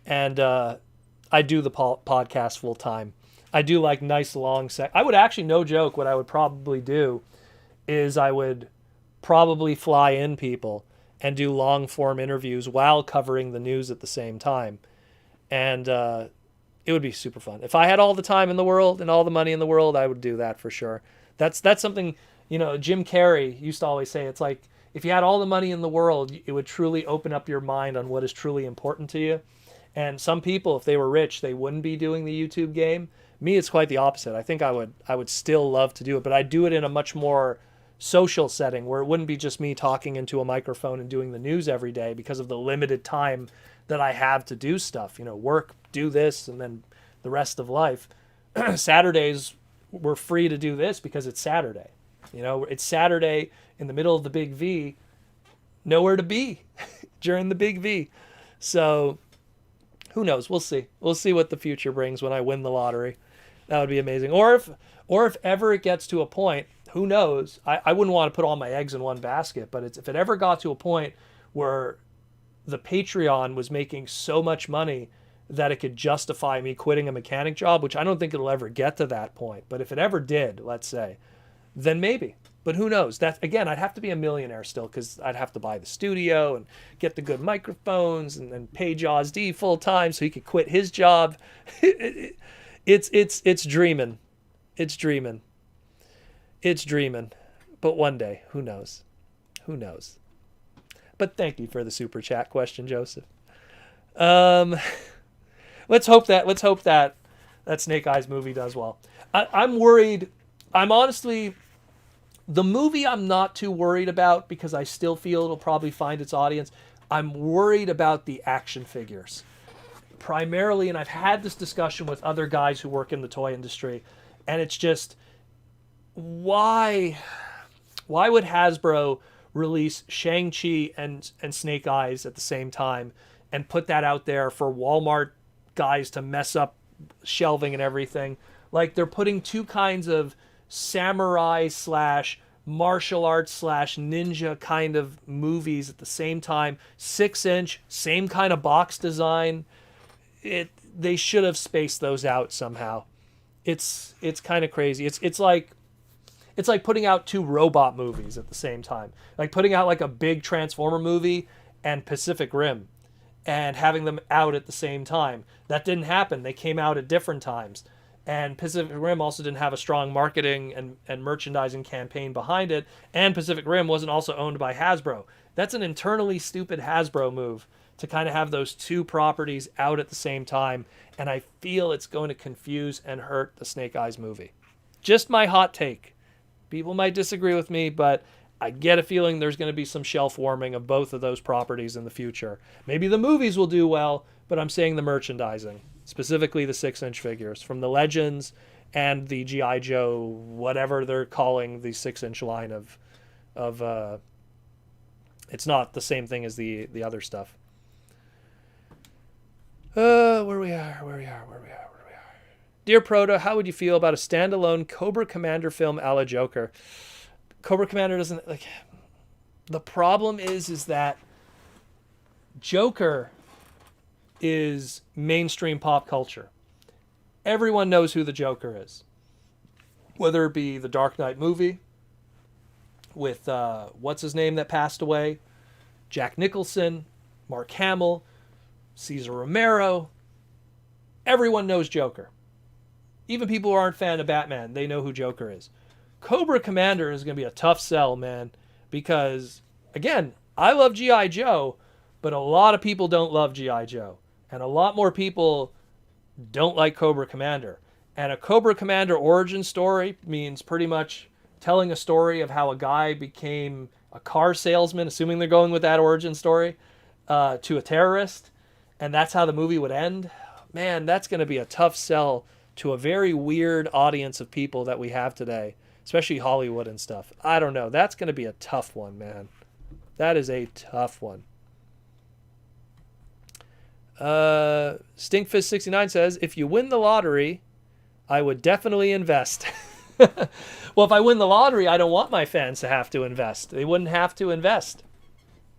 and I do the podcast full time. I do like nice long I would actually, no joke, what I would probably do is I would probably fly in people and do long form interviews while covering the news at the same time. And it would be super fun. If I had all the time in the world and all the money in the world, I would do that for sure. That's something, Jim Carrey used to always say, it's like, if you had all the money in the world, it would truly open up your mind on what is truly important to you. And some people, if they were rich, they wouldn't be doing the YouTube game. Me, it's quite the opposite. I think I would still love to do it, but I'd do it in a much more social setting where it wouldn't be just me talking into a microphone and doing the news every day because of the limited time that I have to do stuff. Work, do this, and then the rest of life. Saturdays, we're free to do this because it's Saturday. You know, it's Saturday in the middle of the big V, nowhere to be during the big V. So who knows? We'll see. We'll see what the future brings when I win the lottery. That would be amazing. Or if ever it gets to a point, who knows? I wouldn't want to put all my eggs in one basket, but if it ever got to a point where the Patreon was making so much money that it could justify me quitting a mechanic job, which I don't think it'll ever get to that point. But if it ever did, let's say, then maybe. But who knows? That again, I'd have to be a millionaire still, because I'd have to buy the studio and get the good microphones and pay Jaws D full time so he could quit his job. It's dreaming. It's dreaming. It's dreaming. But one day, who knows? Who knows? But thank you for the super chat question, Joseph. Let's hope that Snake Eyes movie does well. I'm worried. I'm honestly, the movie I'm not too worried about, because I still feel it'll probably find its audience. I'm worried about the action figures. Primarily, and I've had this discussion with other guys who work in the toy industry, and it's just, why would Hasbro release Shang-Chi and Snake Eyes at the same time and put that out there for Walmart guys to mess up shelving and everything? Like, they're putting two kinds of samurai / martial arts / ninja kind of movies at the same time. 6-inch, same kind of box design. They should have spaced those out somehow. It's kind of crazy. It's like putting out two robot movies at the same time. Like putting out like a big Transformer movie and Pacific Rim and having them out at the same time. That didn't happen. They came out at different times. And Pacific Rim also didn't have a strong marketing and merchandising campaign behind it. And Pacific Rim wasn't also owned by Hasbro. That's an internally stupid Hasbro move to kind of have those two properties out at the same time. And I feel it's going to confuse and hurt the Snake Eyes movie. Just my hot take. People might disagree with me, but I get a feeling there's going to be some shelf warming of both of those properties in the future. Maybe the movies will do well, but I'm saying the merchandising, specifically the 6-inch figures from the Legends and the G.I. Joe, whatever they're calling the 6-inch line of it's not the same thing as the other stuff. Where we are. Dear Proto, how would you feel about a standalone Cobra Commander film a la Joker? Cobra Commander doesn't, like, the problem is that Joker is mainstream pop culture. Everyone knows who the Joker is. Whether it be the Dark Knight movie with, what's his name that passed away? Jack Nicholson, Mark Hamill, Cesar Romero. Everyone knows Joker. Even people who aren't fan of Batman, they know who Joker is. Cobra Commander is going to be a tough sell, man. Because, again, I love G.I. Joe, but a lot of people don't love G.I. Joe. And a lot more people don't like Cobra Commander. And a Cobra Commander origin story means pretty much telling a story of how a guy became a car salesman, assuming they're going with that origin story, to a terrorist. And that's how the movie would end. Man, that's going to be a tough sell to a very weird audience of people that we have today, especially Hollywood and stuff. I don't know. That's going to be a tough one, man. That is a tough one. Stinkfist69 says, if you win the lottery, I would definitely invest. Well, if I win the lottery, I don't want my fans to have to invest. They wouldn't have to invest.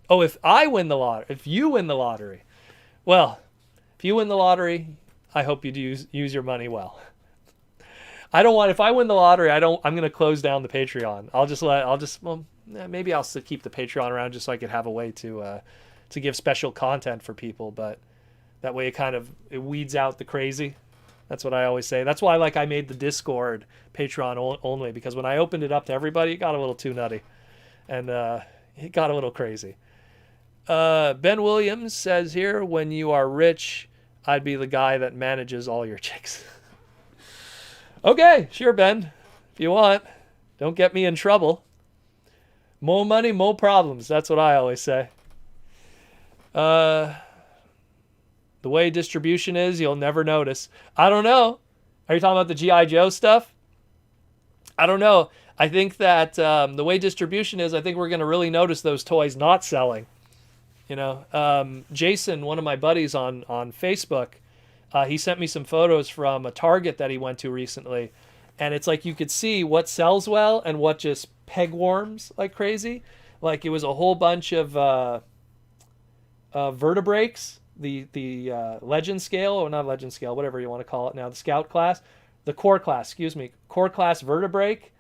Oh, if I win the lottery, if you win the lottery, well, if you win the lottery, I hope you use your money well. I don't want, if I win the lottery, I'm going to close down the Patreon. Maybe I'll still keep the Patreon around just so I could have a way to give special content for people, but that way it weeds out the crazy. That's what I always say. That's why I made the Discord Patreon only, because when I opened it up to everybody, it got a little too nutty. And it got a little crazy. Ben Williams says here, when you are rich, I'd be the guy that manages all your chicks. Okay, sure, Ben. If you want. Don't get me in trouble. More money, more problems. That's what I always say. The way distribution is, you'll never notice. I don't know. Are you talking about the G.I. Joe stuff? I don't know. I think that the way distribution is, I think we're going to really notice those toys not selling. Jason, one of my buddies on Facebook, he sent me some photos from a Target that he went to recently, and it's like you could see what sells well and what just peg warms like crazy. Like it was a whole bunch of vertebrates, the legend scale, or not legend scale, whatever you want to call it now, the scout class, the core class, core class vertebrate,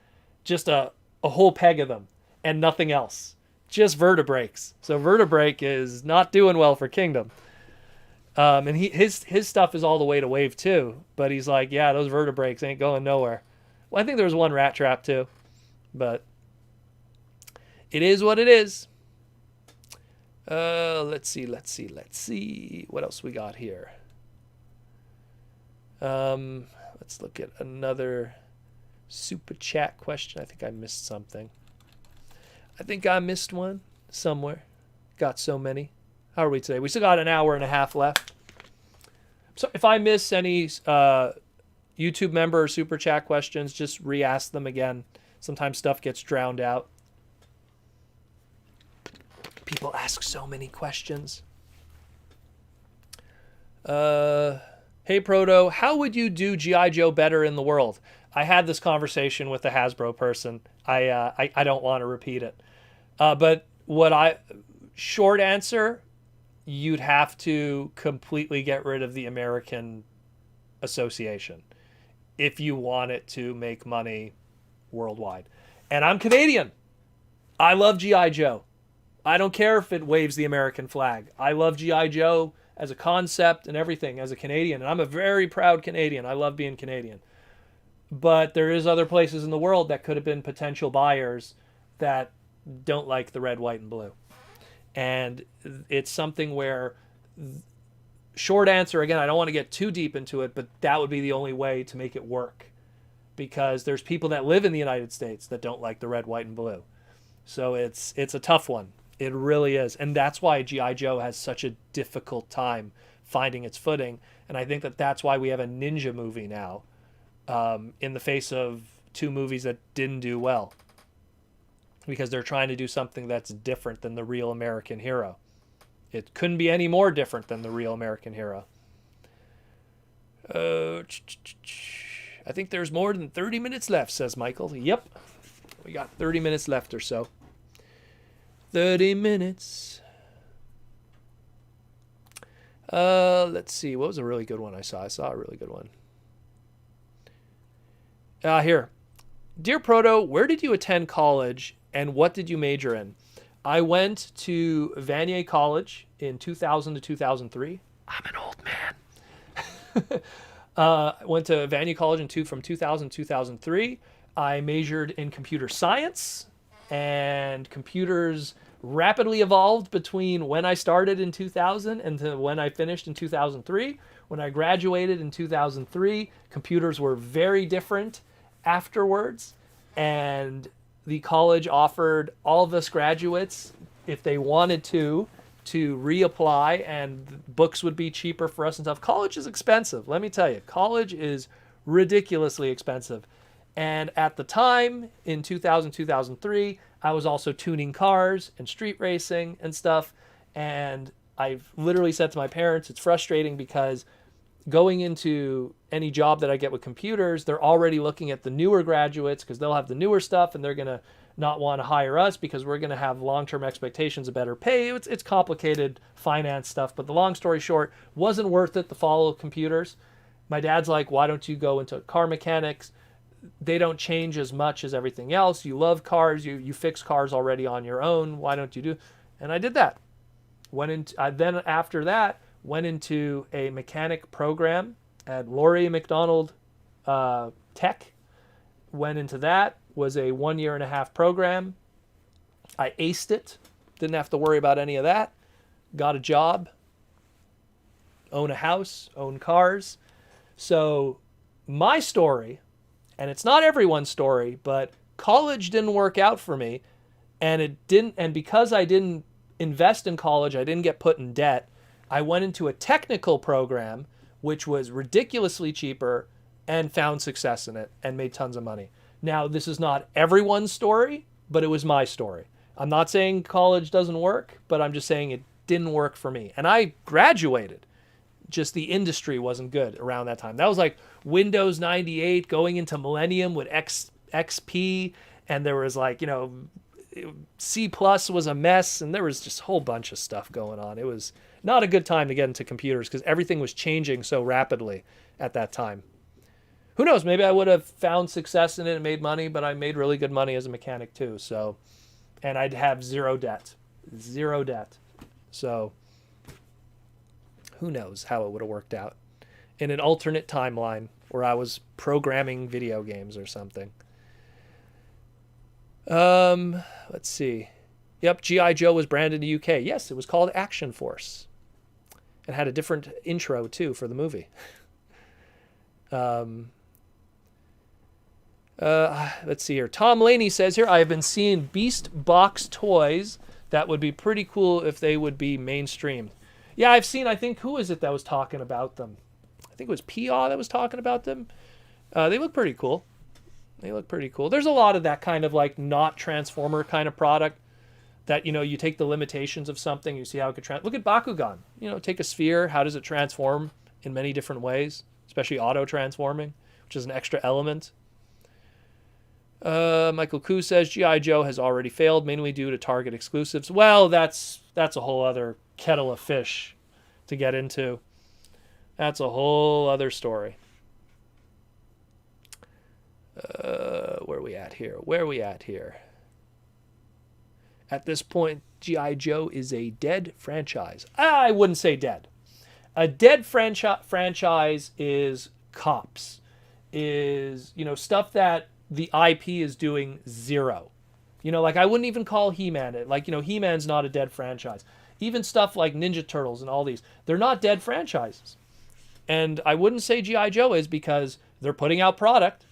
just a whole peg of them and nothing else. Just vertebrates. So vertebrate is not doing well for Kingdom. And his stuff is all the way to Wave 2, but he's like, yeah, those vertebrates ain't going nowhere. Well, I think there was one Rat Trap too, but it is what it is. Let's see. What else we got here? Let's look at another super chat question. I think I missed something. I think I missed one somewhere. Got so many. How are we today? We still got an hour and a half left. So if I miss any YouTube member or super chat questions, just re-ask them again. Sometimes stuff gets drowned out. People ask so many questions. Hey Proto, how would you do G.I. Joe better in the world? I had this conversation with the Hasbro person. I don't want to repeat it. But short answer, you'd have to completely get rid of the American Association if you want it to make money worldwide. And I'm Canadian. I love G.I. Joe. I don't care if it waves the American flag. I love G.I. Joe as a concept and everything as a Canadian. And I'm a very proud Canadian. I love being Canadian. But there is other places in the world that could have been potential buyers that don't like the red, white, and blue. And it's something where, short answer, again, I don't want to get too deep into it, but that would be the only way to make it work. Because there's people that live in the United States that don't like the red, white, and blue. So it's a tough one. It really is. And that's why G.I. Joe has such a difficult time finding its footing. And I think that that's why we have a ninja movie now, in the face of two movies that didn't do well. Because they're trying to do something that's different than the real American hero. It couldn't be any more different than the real American hero. I think there's more than 30 minutes left, says Michael. Yep. We got 30 minutes left or so. 30 minutes. Let's see. What was a really good one I saw? I saw a really good one. Here. Dear Proto, where did you attend college and what did you major in? I went to Vanier College in 2000 to 2003. I'm an old man. I went to Vanier College from 2000 to 2003. I majored in computer science, and computers rapidly evolved between when I started in 2000 and to when I finished in 2003. When I graduated in 2003, computers were very different afterwards, and the college offered all of us graduates, if they wanted to reapply, and books would be cheaper for us and stuff. College is expensive, let me tell you. College is ridiculously expensive. And at the time, in 2000, 2003, I was also tuning cars and street racing and stuff. And I've literally said to my parents, it's frustrating because going into any job that I get with computers, they're already looking at the newer graduates because they'll have the newer stuff and they're going to not want to hire us because we're going to have long-term expectations of better pay. It's complicated finance stuff, but the long story short, wasn't worth it to follow computers. My dad's like, why don't you go into car mechanics? They don't change as much as everything else. You love cars. You fix cars already on your own. Why don't you do? And I did that. Then after that, went into a mechanic program at Laurie McDonald Tech. Went into that. Was a 1.5-year program. I aced it. Didn't have to worry about any of that. Got a job. Own a house. Own cars. So my story, and it's not everyone's story, but college didn't work out for me, and because I didn't invest in college, I didn't get put in debt. I went into a technical program, which was ridiculously cheaper, and found success in it and made tons of money. Now, this is not everyone's story, but it was my story. I'm not saying college doesn't work, but I'm just saying it didn't work for me. And I graduated. Just the industry wasn't good around that time. That was like Windows 98 going into Millennium with XP, and there was like, C plus was a mess, and there was just a whole bunch of stuff going on. It was not a good time to get into computers because everything was changing so rapidly at that time. Who knows? Maybe I would have found success in it and made money, but I made really good money as a mechanic too. So, and I'd have zero debt. So who knows how it would have worked out in an alternate timeline where I was programming video games or something. Let's see. Yep, G.I. Joe was branded in the UK. Yes, it was called Action Force. It had a different intro, too, for the movie. Let's see here. Tom Laney says here, I have been seeing Beast Box toys that would be pretty cool if they would be mainstream. Yeah, I've seen, I think, who is it that was talking about them? I think it was P.A. that was talking about them. They look pretty cool. There's a lot of that kind of like not Transformer kind of product that, you take the limitations of something, you see how it could look at Bakugan. Take a sphere, how does it transform in many different ways, especially auto-transforming, which is an extra element. Michael Koo says G.I. Joe has already failed, mainly due to Target exclusives. Well, that's a whole other kettle of fish to get into. That's a whole other story. Where are we at here? At this point, G.I. Joe is a dead franchise. I wouldn't say dead. A dead franchise is Cops. Is, stuff that the IP is doing zero. Like I wouldn't even call He-Man it. Like, He-Man's not a dead franchise. Even stuff like Ninja Turtles and all these, they're not dead franchises. And I wouldn't say G.I. Joe is because they're putting out product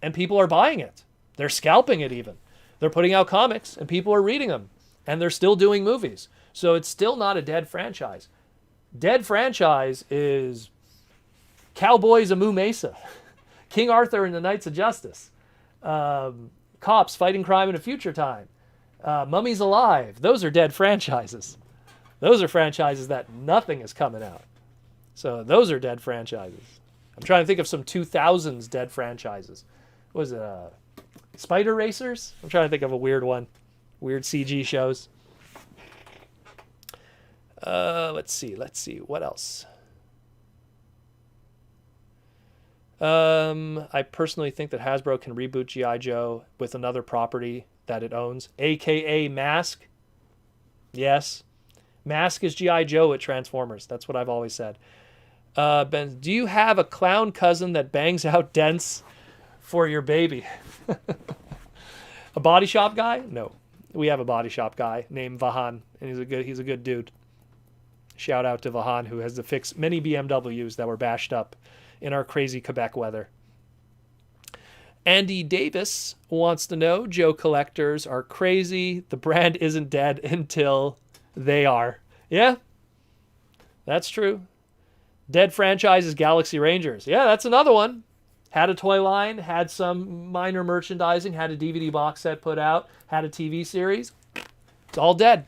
and people are buying it. They're scalping it even. They're putting out comics and people are reading them. And they're still doing movies. So it's still not a dead franchise. Dead franchise is Cowboys of Moo Mesa. King Arthur and the Knights of Justice. Cops Fighting Crime in a Future Time. Mummies Alive. Those are dead franchises. Those are franchises that nothing is coming out. So those are dead franchises. I'm trying to think of some 2000s dead franchises. What was it? Spider Racers? I'm trying to think of a weird one. Weird CG shows. Let's see. What else? I personally think that Hasbro can reboot G.I. Joe with another property that it owns, a.k.a. Mask. Yes. Mask is G.I. Joe at Transformers. That's what I've always said. Ben, do you have a clown cousin that bangs out dents for your baby? A body shop guy? No. We have a body shop guy named Vahan, and he's a good dude. Shout out to Vahan, who has to fix many BMWs that were bashed up in our crazy Quebec weather. Andy Davis wants to know, Joe collectors are crazy. The brand isn't dead until they are. Yeah, that's true. Dead franchise is Galaxy Rangers. Yeah, that's another one. Had a toy line, had some minor merchandising, had a DVD box set put out, had a TV series. It's all dead.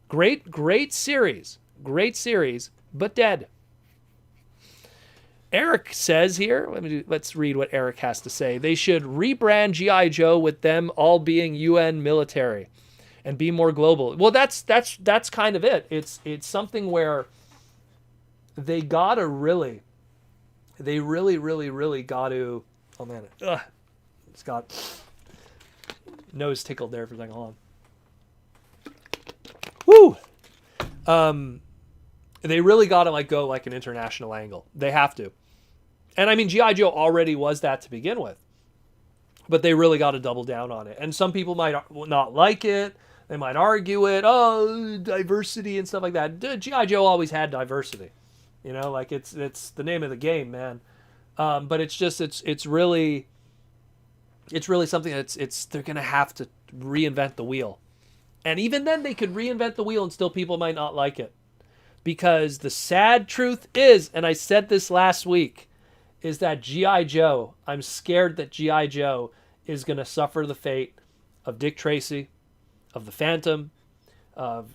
Great series. Great series, but dead. Eric says here, let's read what Eric has to say. They should rebrand G.I. Joe with them all being UN military and be more global. Well, that's kind of it. It's something where they really got to, oh man, it's got nose tickled there for a second. Hold on. Woo! They really got to go like an international angle. They have to. And I mean, G.I. Joe already was that to begin with. But they really got to double down on it. And some people might not like it. They might argue it. Oh, diversity and stuff like that. G.I. Joe always had diversity. It's the name of the game, man. But it's really something that's they're going to have to reinvent the wheel. And even then they could reinvent the wheel and still people might not like it. Because the sad truth is, and I said this last week, is that G.I. Joe, I'm scared that G.I. Joe is going to suffer the fate of Dick Tracy, of the Phantom, of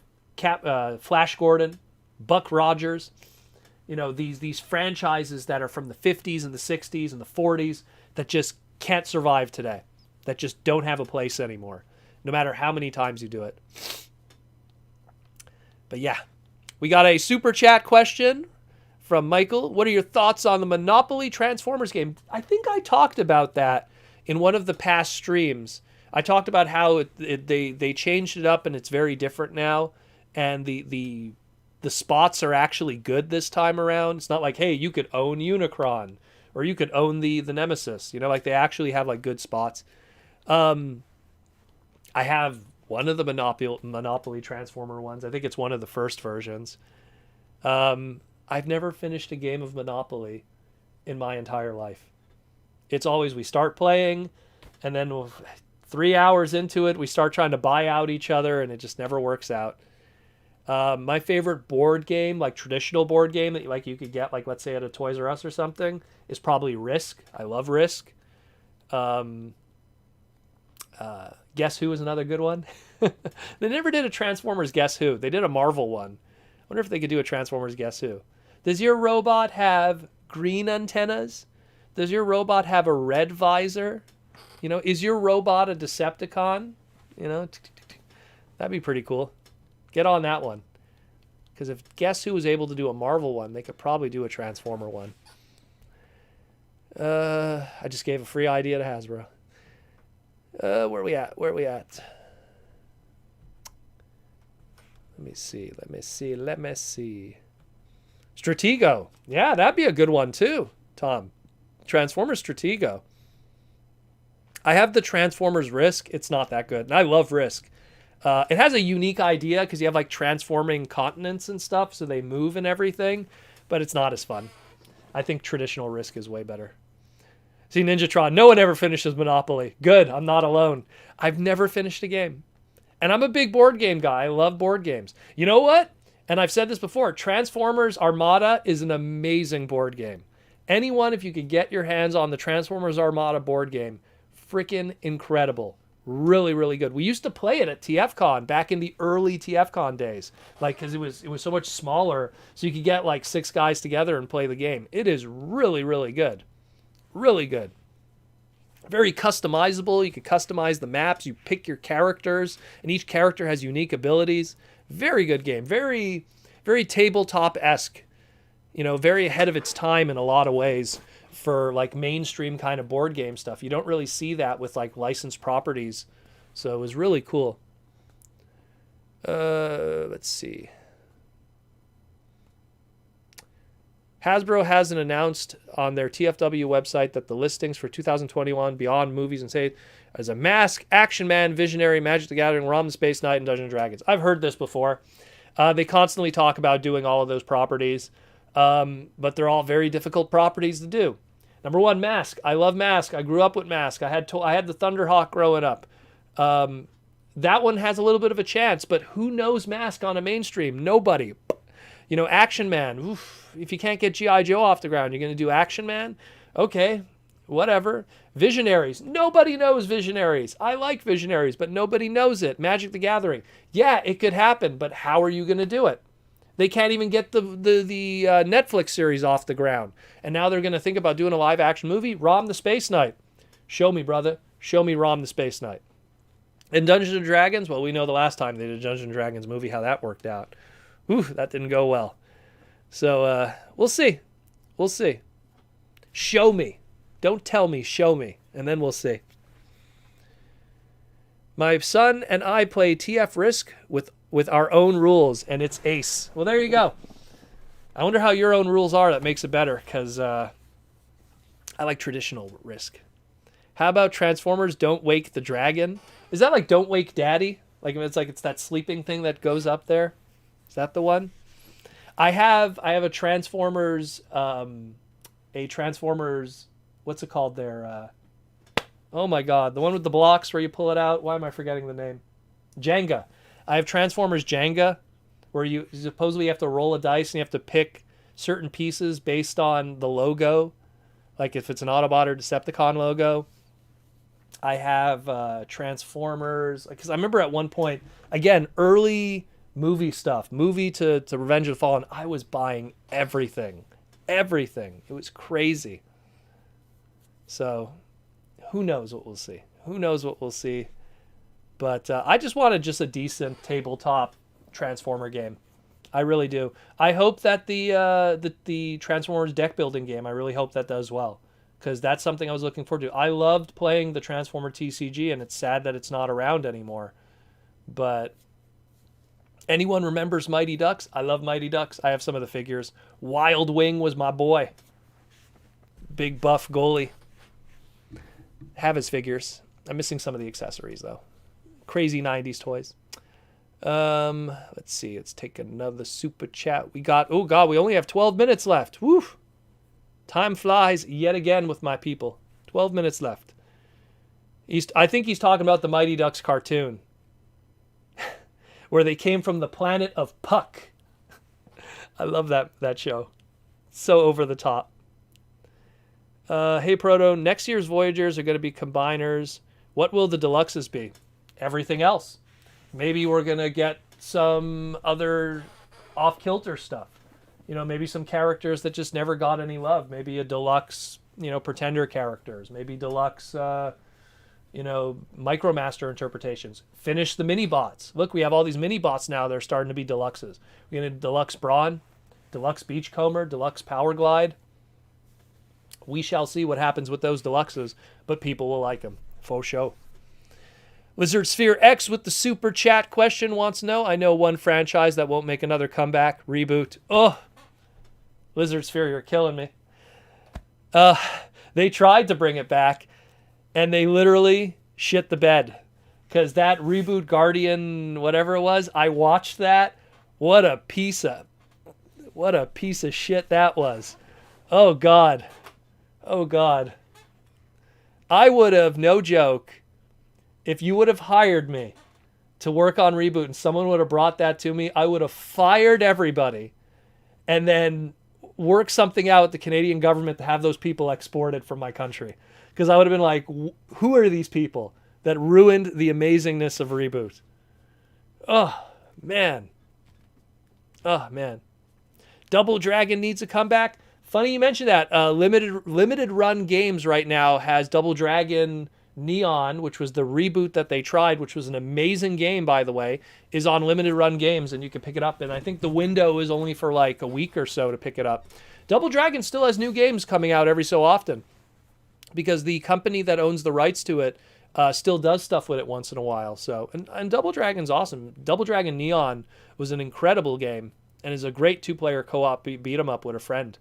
Flash Gordon, Buck Rogers. These franchises that are from the 50s and the 60s and the 40s that just can't survive today, that just don't have a place anymore, no matter how many times you do it. But yeah, we got a super chat question from Michael. What are your thoughts on the Monopoly Transformers game? I think I talked about that in one of the past streams. I talked about how they changed it up and it's very different now, and the spots are actually good this time around. It's not like, hey, you could own Unicron or you could own the Nemesis. Like they actually have like good spots. I have one of the Monopoly Transformer ones. I think it's one of the first versions. I've never finished a game of Monopoly in my entire life. It's always we start playing, and then 3 hours into it, we start trying to buy out each other, and it just never works out. My favorite board game, like traditional board game that like you could get, like let's say at a Toys R Us or something, is probably Risk. I love Risk. Guess Who is another good one. They never did a Transformers Guess Who. They did a Marvel one. I wonder if they could do a Transformers Guess Who. Does your robot have green antennas? Does your robot have a red visor? Is your robot a Decepticon? That'd be pretty cool. Get on that one. Because if Guess Who was able to do a Marvel one, they could probably do a Transformer one. I just gave a free idea to Hasbro. Where are we at? Let me see. Stratego. Yeah, that'd be a good one too, Tom. Transformers Stratego. I have the Transformers Risk. It's not that good. And I love Risk. It has a unique idea because you have like transforming continents and stuff, so they move and everything, but it's not as fun. I think traditional Risk is way better. See, Ninjatron, no one ever finishes Monopoly. Good, I'm not alone. I've never finished a game. And I'm a big board game guy. I love board games. You know what? And I've said this before, Transformers Armada is an amazing board game. Anyone, if you could get your hands on the Transformers Armada board game, freaking incredible. Really, really good. We used to play it at TFCon back in the early TFCon days, like because it was so much smaller, so you could get like 6 guys together and play the game. It is really, really good. Really good. Very customizable. You can customize the maps. You pick your characters, and each character has unique abilities. Very good game. Very, very tabletop-esque. Very ahead of its time in a lot of ways for like mainstream kind of board game stuff. You don't really see that with like licensed properties. So it was really cool. Let's see. Hasbro hasn't announced on their TFW website that the listings for 2021 Beyond Movies and Say as a Mask, Action Man, Visionary, Magic the Gathering, Rom the Space Knight, and Dungeons & Dragons. I've heard this before. They constantly talk about doing all of those properties, but they're all very difficult properties to do. Number one, Mask. I love Mask. I grew up with Mask. I had the Thunderhawk growing up. That one has a little bit of a chance, but who knows Mask on a mainstream? Nobody. Action Man. Oof. If you can't get G.I. Joe off the ground, you're going to do Action Man? Okay, whatever. Visionaries. Nobody knows Visionaries. I like Visionaries, but nobody knows it. Magic the Gathering. Yeah, it could happen, but how are you going to do it? They can't even get the Netflix series off the ground. And now they're going to think about doing a live action movie? Rom the Space Knight. Show me, brother. Show me Rom the Space Knight. And Dungeons & Dragons? Well, we know the last time they did a Dungeons & Dragons movie, how that worked out. Whew, that didn't go well. So, we'll see. We'll see. Show me. Don't tell me, show me. And then we'll see. My son and I play TF Risk with our own rules, and it's ace. Well, there you go. I wonder how your own rules are. That makes it better, because I like traditional Risk. How about Transformers Don't Wake the Dragon? Is that like Don't Wake Daddy? It's that sleeping thing that goes up there? Is that the one? I have a Transformers, what's it called there? Oh my God, the one with the blocks where you pull it out. Why am I forgetting the name? Jenga. I have Transformers Jenga, where you supposedly have to roll a dice and you have to pick certain pieces based on the logo Like if it's an Autobot or Decepticon logo. I have Transformers. Because I remember at one point, again, early movie stuff, movie to Revenge of the Fallen, I was buying everything. Everything. It was crazy. So who knows what we'll see. Who knows what we'll see. But I just wanted just a decent tabletop Transformer game. I really do. I hope that the Transformers deck building game, I really hope that does well. Because that's something I was looking forward to. I loved playing the Transformer TCG, and it's sad that it's not around anymore. But anyone remembers Mighty Ducks? I love Mighty Ducks. I have some of the figures. Wild Wing was my boy. Big buff goalie. Have his figures. I'm missing some of the accessories, though. Crazy 90s toys. Let's see. Let's take another super chat. We got... Oh, God, we only have 12 minutes left. Woo! Time flies yet again with my people. 12 minutes left. I think he's talking about the Mighty Ducks cartoon. Where they came from the planet of Puck. I love that show. So over the top. Hey, Proto. Next year's Voyagers are going to be combiners. What will the deluxes be? Everything else. Maybe we're going to get some other off-kilter stuff. You know, maybe some characters that just never got any love. Maybe a deluxe, Pretender characters. Maybe deluxe, Micromaster interpretations. Finish the mini-bots. Look, we have all these mini-bots now. They're starting to be deluxes. We're going to deluxe Brawn, deluxe Beachcomber, deluxe Power Glide. We shall see what happens with those deluxes, but people will like them. Faux show. Lizard Sphere X with the super chat question wants to know, I know one franchise that won't make another comeback. Reboot. Oh, Lizard Sphere, you're killing me. They tried to bring it back, and they literally shit the bed. Because that Reboot Guardian, whatever it was, I watched that. What a piece of shit that was. Oh, God. Oh, God. I would have, no joke, if you would have hired me to work on Reboot and someone would have brought that to me, I would have fired everybody and then worked something out with the Canadian government to have those people exported from my country. Because I would have been like, who are these people that ruined the amazingness of Reboot? Oh, man. Oh, man. Double Dragon needs a comeback. Funny you mentioned that. Limited Run Games right now has Double Dragon Neon, which was the reboot that they tried, which was an amazing game, by the way, is on Limited Run Games, and you can pick it up. And I think the window is only for like a week or so to pick it up. Double Dragon still has new games coming out every so often because the company that owns the rights to it still does stuff with it once in a while. So, and Double Dragon's awesome. Double Dragon Neon was an incredible game and is a great two-player co-op beat 'em up with a friend.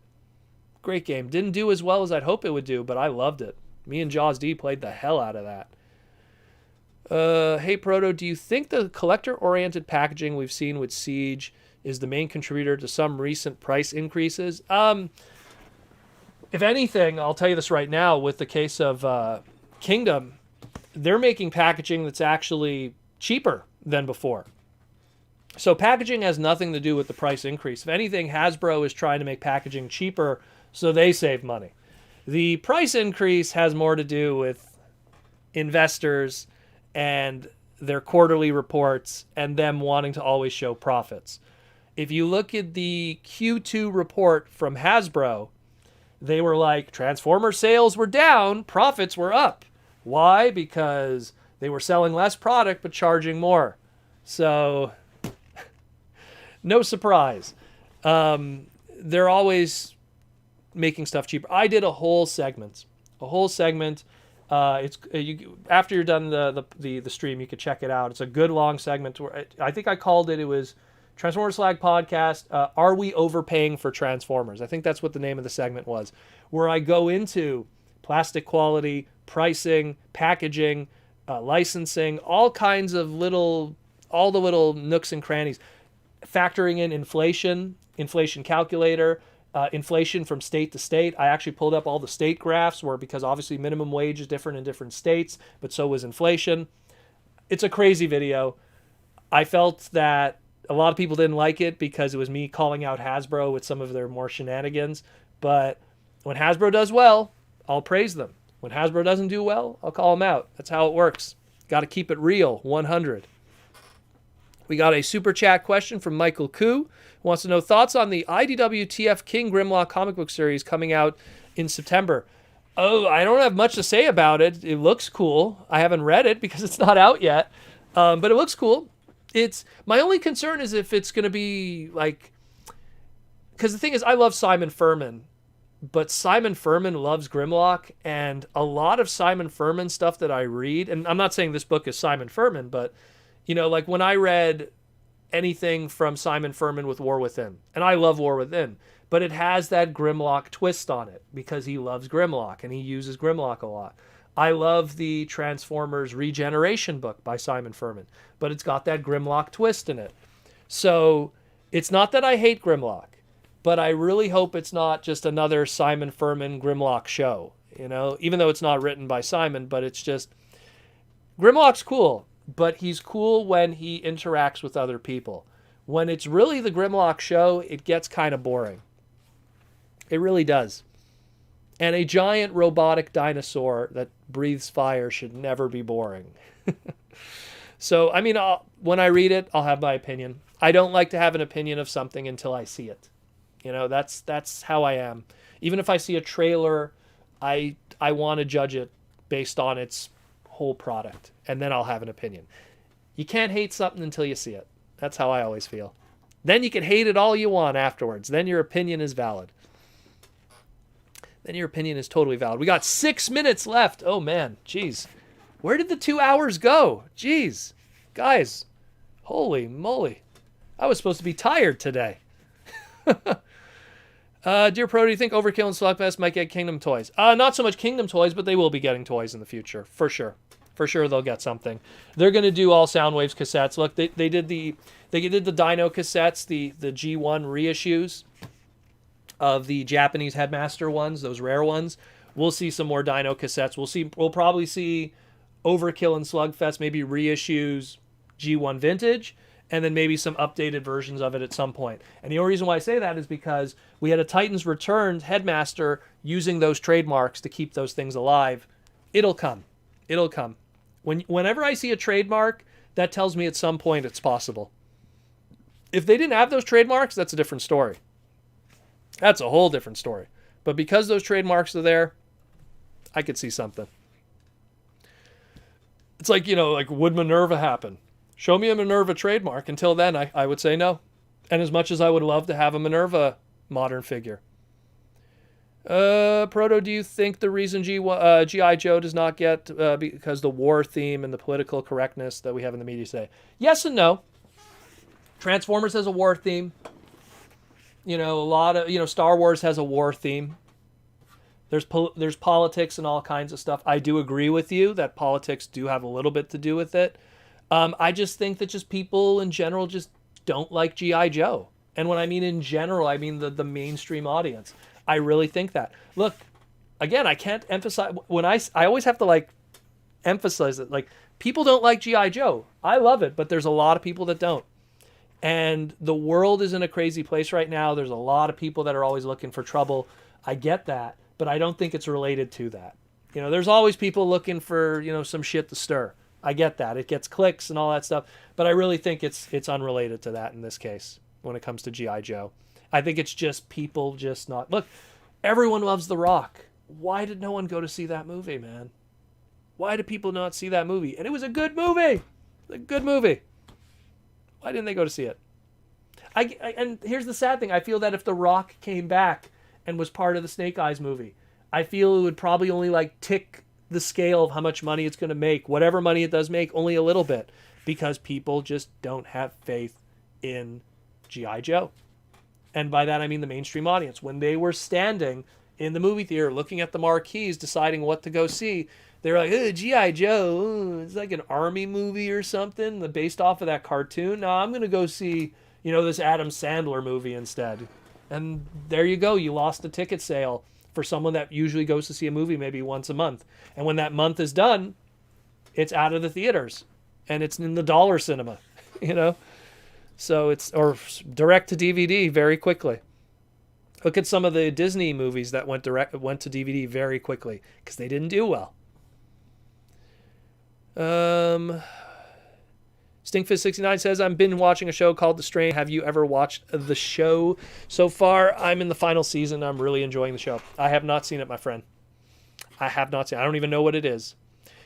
Great game. Didn't do as well as I'd hope it would do, but I loved it. Me and Jaws D played the hell out of that. Hey, Proto, do you think the collector-oriented packaging we've seen with Siege is the main contributor to some recent price increases? If anything, I'll tell you this right now, with the case of Kingdom, they're making packaging that's actually cheaper than before. So packaging has nothing to do with the price increase. If anything, Hasbro is trying to make packaging cheaper so they save money. The price increase has more to do with investors and their quarterly reports and them wanting to always show profits. If you look at the Q2 report from Hasbro, they were like, Transformer sales were down, profits were up. Why? Because they were selling less product but charging more. So, no surprise. They're always making stuff cheaper. I did a whole segment. After you're done the stream, you could check it out. It's a good long segment. I think I called it. It was Transformers Slag podcast. Are we overpaying for Transformers? I think that's what the name of the segment was. Where I go into plastic quality, pricing, packaging, licensing, all kinds of all the little nooks and crannies, factoring in inflation calculator. Inflation from state to state. I actually pulled up all the state graphs because obviously minimum wage is different in different states, but so is inflation. It's a crazy video. I felt that a lot of people didn't like it because it was me calling out Hasbro with some of their more shenanigans. But when Hasbro does well, I'll praise them. When Hasbro doesn't do well, I'll call them out. That's how it works. Got to keep it real, 100. We got a super chat question from Michael Koo, who wants to know thoughts on the IDW TF King Grimlock comic book series coming out in September. Oh, I don't have much to say about it. It looks cool. I haven't read it because it's not out yet, but it looks cool. My only concern is if it's going to be like, because the thing is, I love Simon Furman, but Simon Furman loves Grimlock, and a lot of Simon Furman stuff that I read, and I'm not saying this book is Simon Furman, but like when I read anything from Simon Furman with War Within, and I love War Within, but it has that Grimlock twist on it because he loves Grimlock and he uses Grimlock a lot. I love the Transformers Regeneration book by Simon Furman, but it's got that Grimlock twist in it. So it's not that I hate Grimlock, but I really hope it's not just another Simon Furman Grimlock show, even though it's not written by Simon, but it's just, Grimlock's cool, but he's cool when he interacts with other people. When it's really the Grimlock show, it gets kind of boring. It really does. And a giant robotic dinosaur that breathes fire should never be boring. So, when I read it, I'll have my opinion. I don't like to have an opinion of something until I see it. That's how I am. Even if I see a trailer, I want to judge it based on its whole product, and then I'll have an opinion. You can't hate something until you see it. That's how I always feel. Then you can hate it all you want afterwards. Then your opinion is valid. Then your opinion is totally valid. We got 6 minutes left. Oh, man. Jeez. Where did the 2 hours go? Jeez. Guys. Holy moly. I was supposed to be tired today. Dear Pro, do you think Overkill and Slugfest might get Kingdom toys? Not so much Kingdom toys, but they will be getting toys in the future. For sure. For sure they'll get something. They're going to do all Soundwaves cassettes. Look, they did the Dino cassettes, the G1 reissues of the Japanese Headmaster ones, those rare ones. We'll see some more Dino cassettes. We'll probably see Overkill and Slugfest, maybe reissues G1 Vintage, and then maybe some updated versions of it at some point. And the only reason why I say that is because we had a Titans Returned Headmaster using those trademarks to keep those things alive. It'll come. It'll come. Whenever I see a trademark, that tells me at some point it's possible. If they didn't have those trademarks, that's a different story. That's a whole different story. But because those trademarks are there, I could see something. It's like, would Minerva happen? Show me a Minerva trademark. Until then, I would say no. And as much as I would love to have a Minerva modern figure. Proto, do you think the reason G.I. Joe does not get because the war theme and the political correctness that we have in the media today? Yes and no. Transformers has a war theme. A lot of, Star Wars has a war theme. There's politics and all kinds of stuff. I do agree with you that politics do have a little bit to do with it. I just think that just people in general just don't like G.I. Joe. And when I mean in general, I mean the mainstream audience. I really think that. Look, again, I can't emphasize, I always have to emphasize it. People don't like G.I. Joe. I love it, but there's a lot of people that don't. And the world is in a crazy place right now. There's a lot of people that are always looking for trouble. I get that, but I don't think it's related to that. There's always people looking for, some shit to stir. I get that. It gets clicks and all that stuff, but I really think it's unrelated to that in this case when it comes to G.I. Joe. I think it's just people just not... Look, everyone loves The Rock. Why did no one go to see that movie, man? Why did people not see that movie? And it was a good movie. A good movie. Why didn't they go to see it? And here's the sad thing. I feel that if The Rock came back and was part of the Snake Eyes movie, I feel it would probably only tick the scale of how much money it's going to make. Whatever money it does make, only a little bit. Because people just don't have faith in G.I. Joe. And by that I mean the mainstream audience. When they were standing in the movie theater looking at the marquees deciding what to go see, they were like, G.I. Joe, it's like an army movie or something based off of that cartoon. No, I'm going to go see, this Adam Sandler movie instead. And there you go. You lost a ticket sale for someone that usually goes to see a movie maybe once a month. And when that month is done, it's out of the theaters. And it's in the dollar cinema, So or direct to DVD very quickly. Look at some of the Disney movies that went to DVD very quickly because they didn't do well. Stinkfist69 says, I've been watching a show called The Strain. Have you ever watched the show so far? I'm in the final season. I'm really enjoying the show. I have not seen it, my friend. I have not seen it. I don't even know what it is.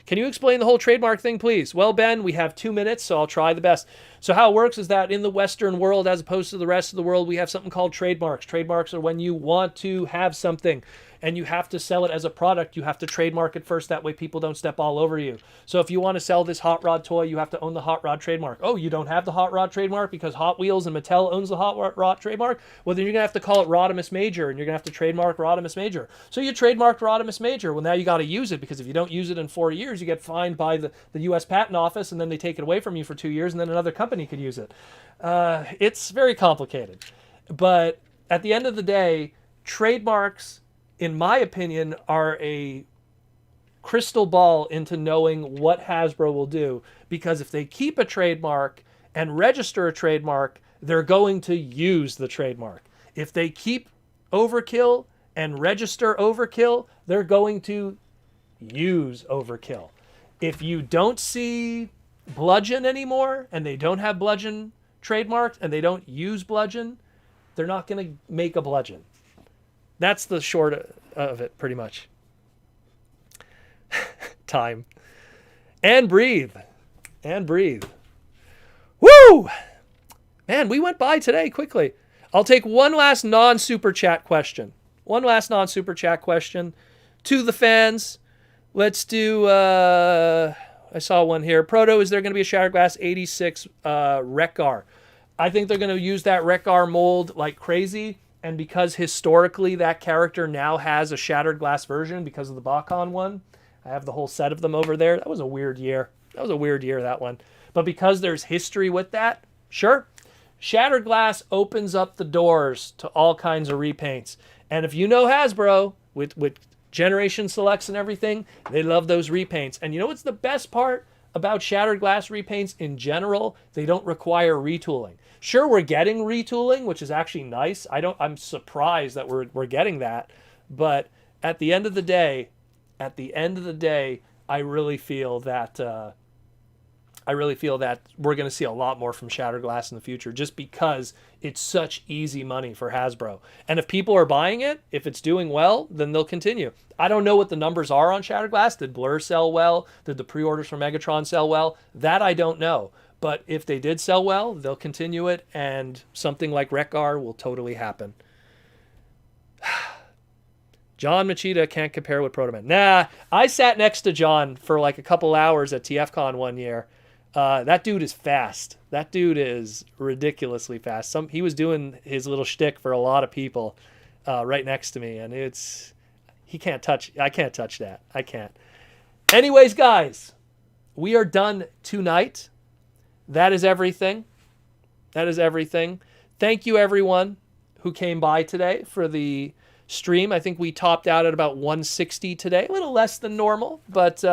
Can you explain the whole trademark thing, please? Well, Ben, we have 2 minutes, so I'll try the best. So how it works is that in the Western world, as opposed to the rest of the world, we have something called trademarks. Trademarks are when you want to have something and you have to sell it as a product. You have to trademark it first. That way people don't step all over you. So if you want to sell this hot rod toy, you have to own the hot rod trademark. Oh, you don't have the hot rod trademark because Hot Wheels and Mattel owns the hot rod trademark? Well, then you're going to have to call it Rodimus Major, and you're going to have to trademark Rodimus Major. So you trademarked Rodimus Major. Well, now you got to use it, because if you don't use it in 4 years, you get fined by the U.S. Patent Office, and then they take it away from you for 2 years, and then another company could use it. It's very complicated. But at the end of the day, trademarks, in my opinion, are a crystal ball into knowing what Hasbro will do. Because if they keep a trademark and register a trademark, they're going to use the trademark. If they keep Overkill and register Overkill, they're going to use Overkill. If you don't see Bludgeon anymore, and they don't have Bludgeon trademarked, and they don't use Bludgeon, they're not going to make a Bludgeon. That's the short of it, pretty much. Time. And breathe. And breathe. Woo! Man, we went by today quickly. I'll take one last non-super chat question. One last non-super chat question to the fans. Let's do... I saw one here. Proto, is there going to be a Shattered Glass 86 Wreck-Gar? I think they're going to use that Wreck-Gar mold like crazy. And because historically that character now has a Shattered Glass version because of the Bakon one, I have the whole set of them over there. That was a weird year. That one. But because there's history with that, sure. Shattered Glass opens up the doors to all kinds of repaints. And if you know Hasbro, with Generation Selects and everything, they love those repaints. And you know what's the best part about Shattered Glass repaints in general? They don't require retooling. Sure, we're getting retooling, which is actually nice. I'm surprised that we're getting that. But at the end of the day, I really feel that we're going to see a lot more from Shattered Glass in the future, just because it's such easy money for Hasbro. And if people are buying it, if it's doing well, then they'll continue. I don't know what the numbers are on Shattered Glass. Did Blur sell well? Did the pre-orders for Megatron sell well? That I don't know. But if they did sell well, they'll continue it, and something like Wreck-Gar will totally happen. John Machida can't compare with Proto Man. Nah, I sat next to John for like a couple hours at TFCon one year. That dude is fast. That dude is ridiculously fast. He was doing his little shtick for a lot of people right next to me, and I can't touch that. I can't. Anyways, guys, we are done tonight. That is everything. Thank you, everyone who came by today for the stream. I think we topped out at about 160 today. A little less than normal, but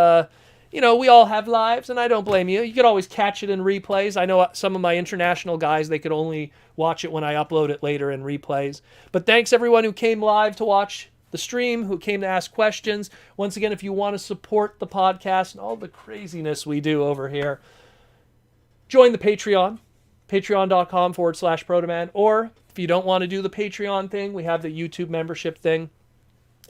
we all have lives, and I don't blame you. You could always catch it in replays. I know some of my international guys, they could only watch it when I upload it later in replays. But thanks, everyone who came live to watch the stream, who came to ask questions. Once again, if you want to support the podcast and all the craziness we do over here, join the Patreon, patreon.com/Protoman. Or if you don't want to do the Patreon thing, we have the YouTube membership thing.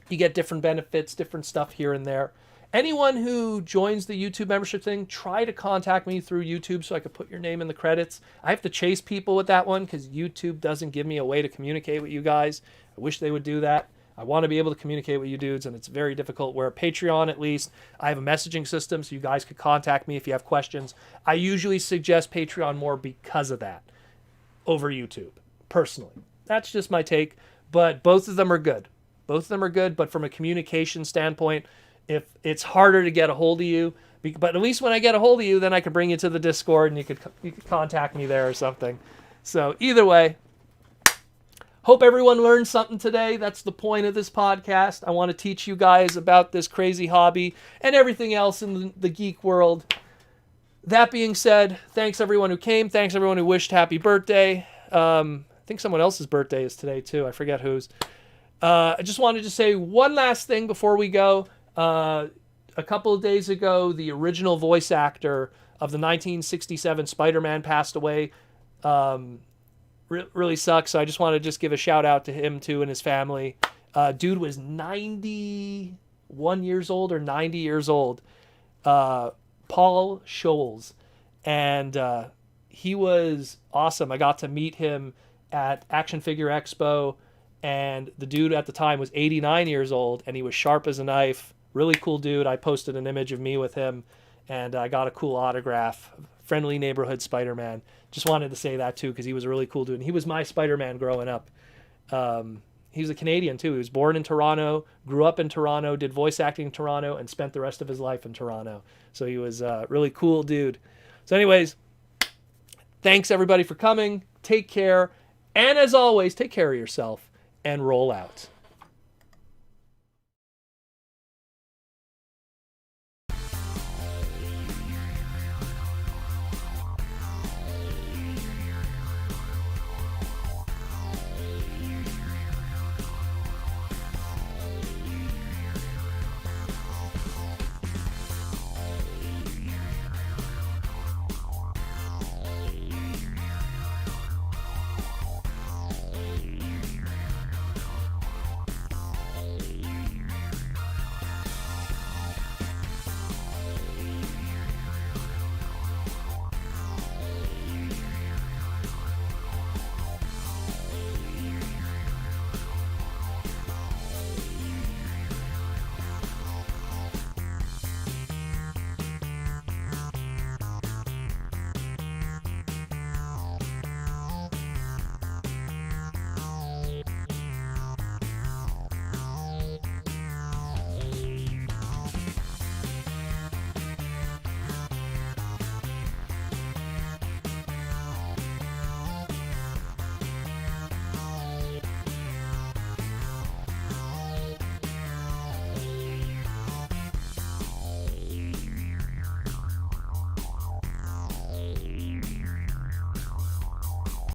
You get different benefits, different stuff here and there. Anyone who joins the YouTube membership thing, try to contact me through YouTube so I could put your name in the credits. I have to chase people with that one because YouTube doesn't give me a way to communicate with you guys. I wish they would do that. I want to be able to communicate with you dudes, and it's very difficult. Where Patreon, at least, I have a messaging system so you guys could contact me if you have questions. I usually suggest Patreon more because of that over YouTube, personally. That's just my take, but both of them are good. But from a communication standpoint, if it's harder to get a hold of you, but at least when I get a hold of you, then I can bring you to the Discord and you could contact me there or something. So either way, hope everyone learned something today. That's the point of this podcast. I want to teach you guys about this crazy hobby and everything else in the geek world. That being said, thanks everyone who came. Thanks everyone who wished happy birthday. think someone else's birthday is today too. I forget whose. I just wanted to say one last thing before we go. A couple of days ago, the original voice actor of the 1967 Spider-Man passed away. Really sucks. So I just want to just give a shout out to him too and his family. Dude was 91 years old or 90 years old. Paul Scholes. And he was awesome. I got to meet him at Action Figure Expo. And the dude at the time was 89 years old. And he was sharp as a knife. Really cool dude. I posted an image of me with him. And I got a cool autograph. Friendly neighborhood Spider-Man. Just wanted to say that too because he was a really cool dude. And he was my Spider-Man growing up. He was a Canadian too. He was born in Toronto, grew up in Toronto, did voice acting in Toronto, and spent the rest of his life in Toronto. So he was a really cool dude. So anyways, thanks everybody for coming. Take care. And as always, take care of yourself and roll out.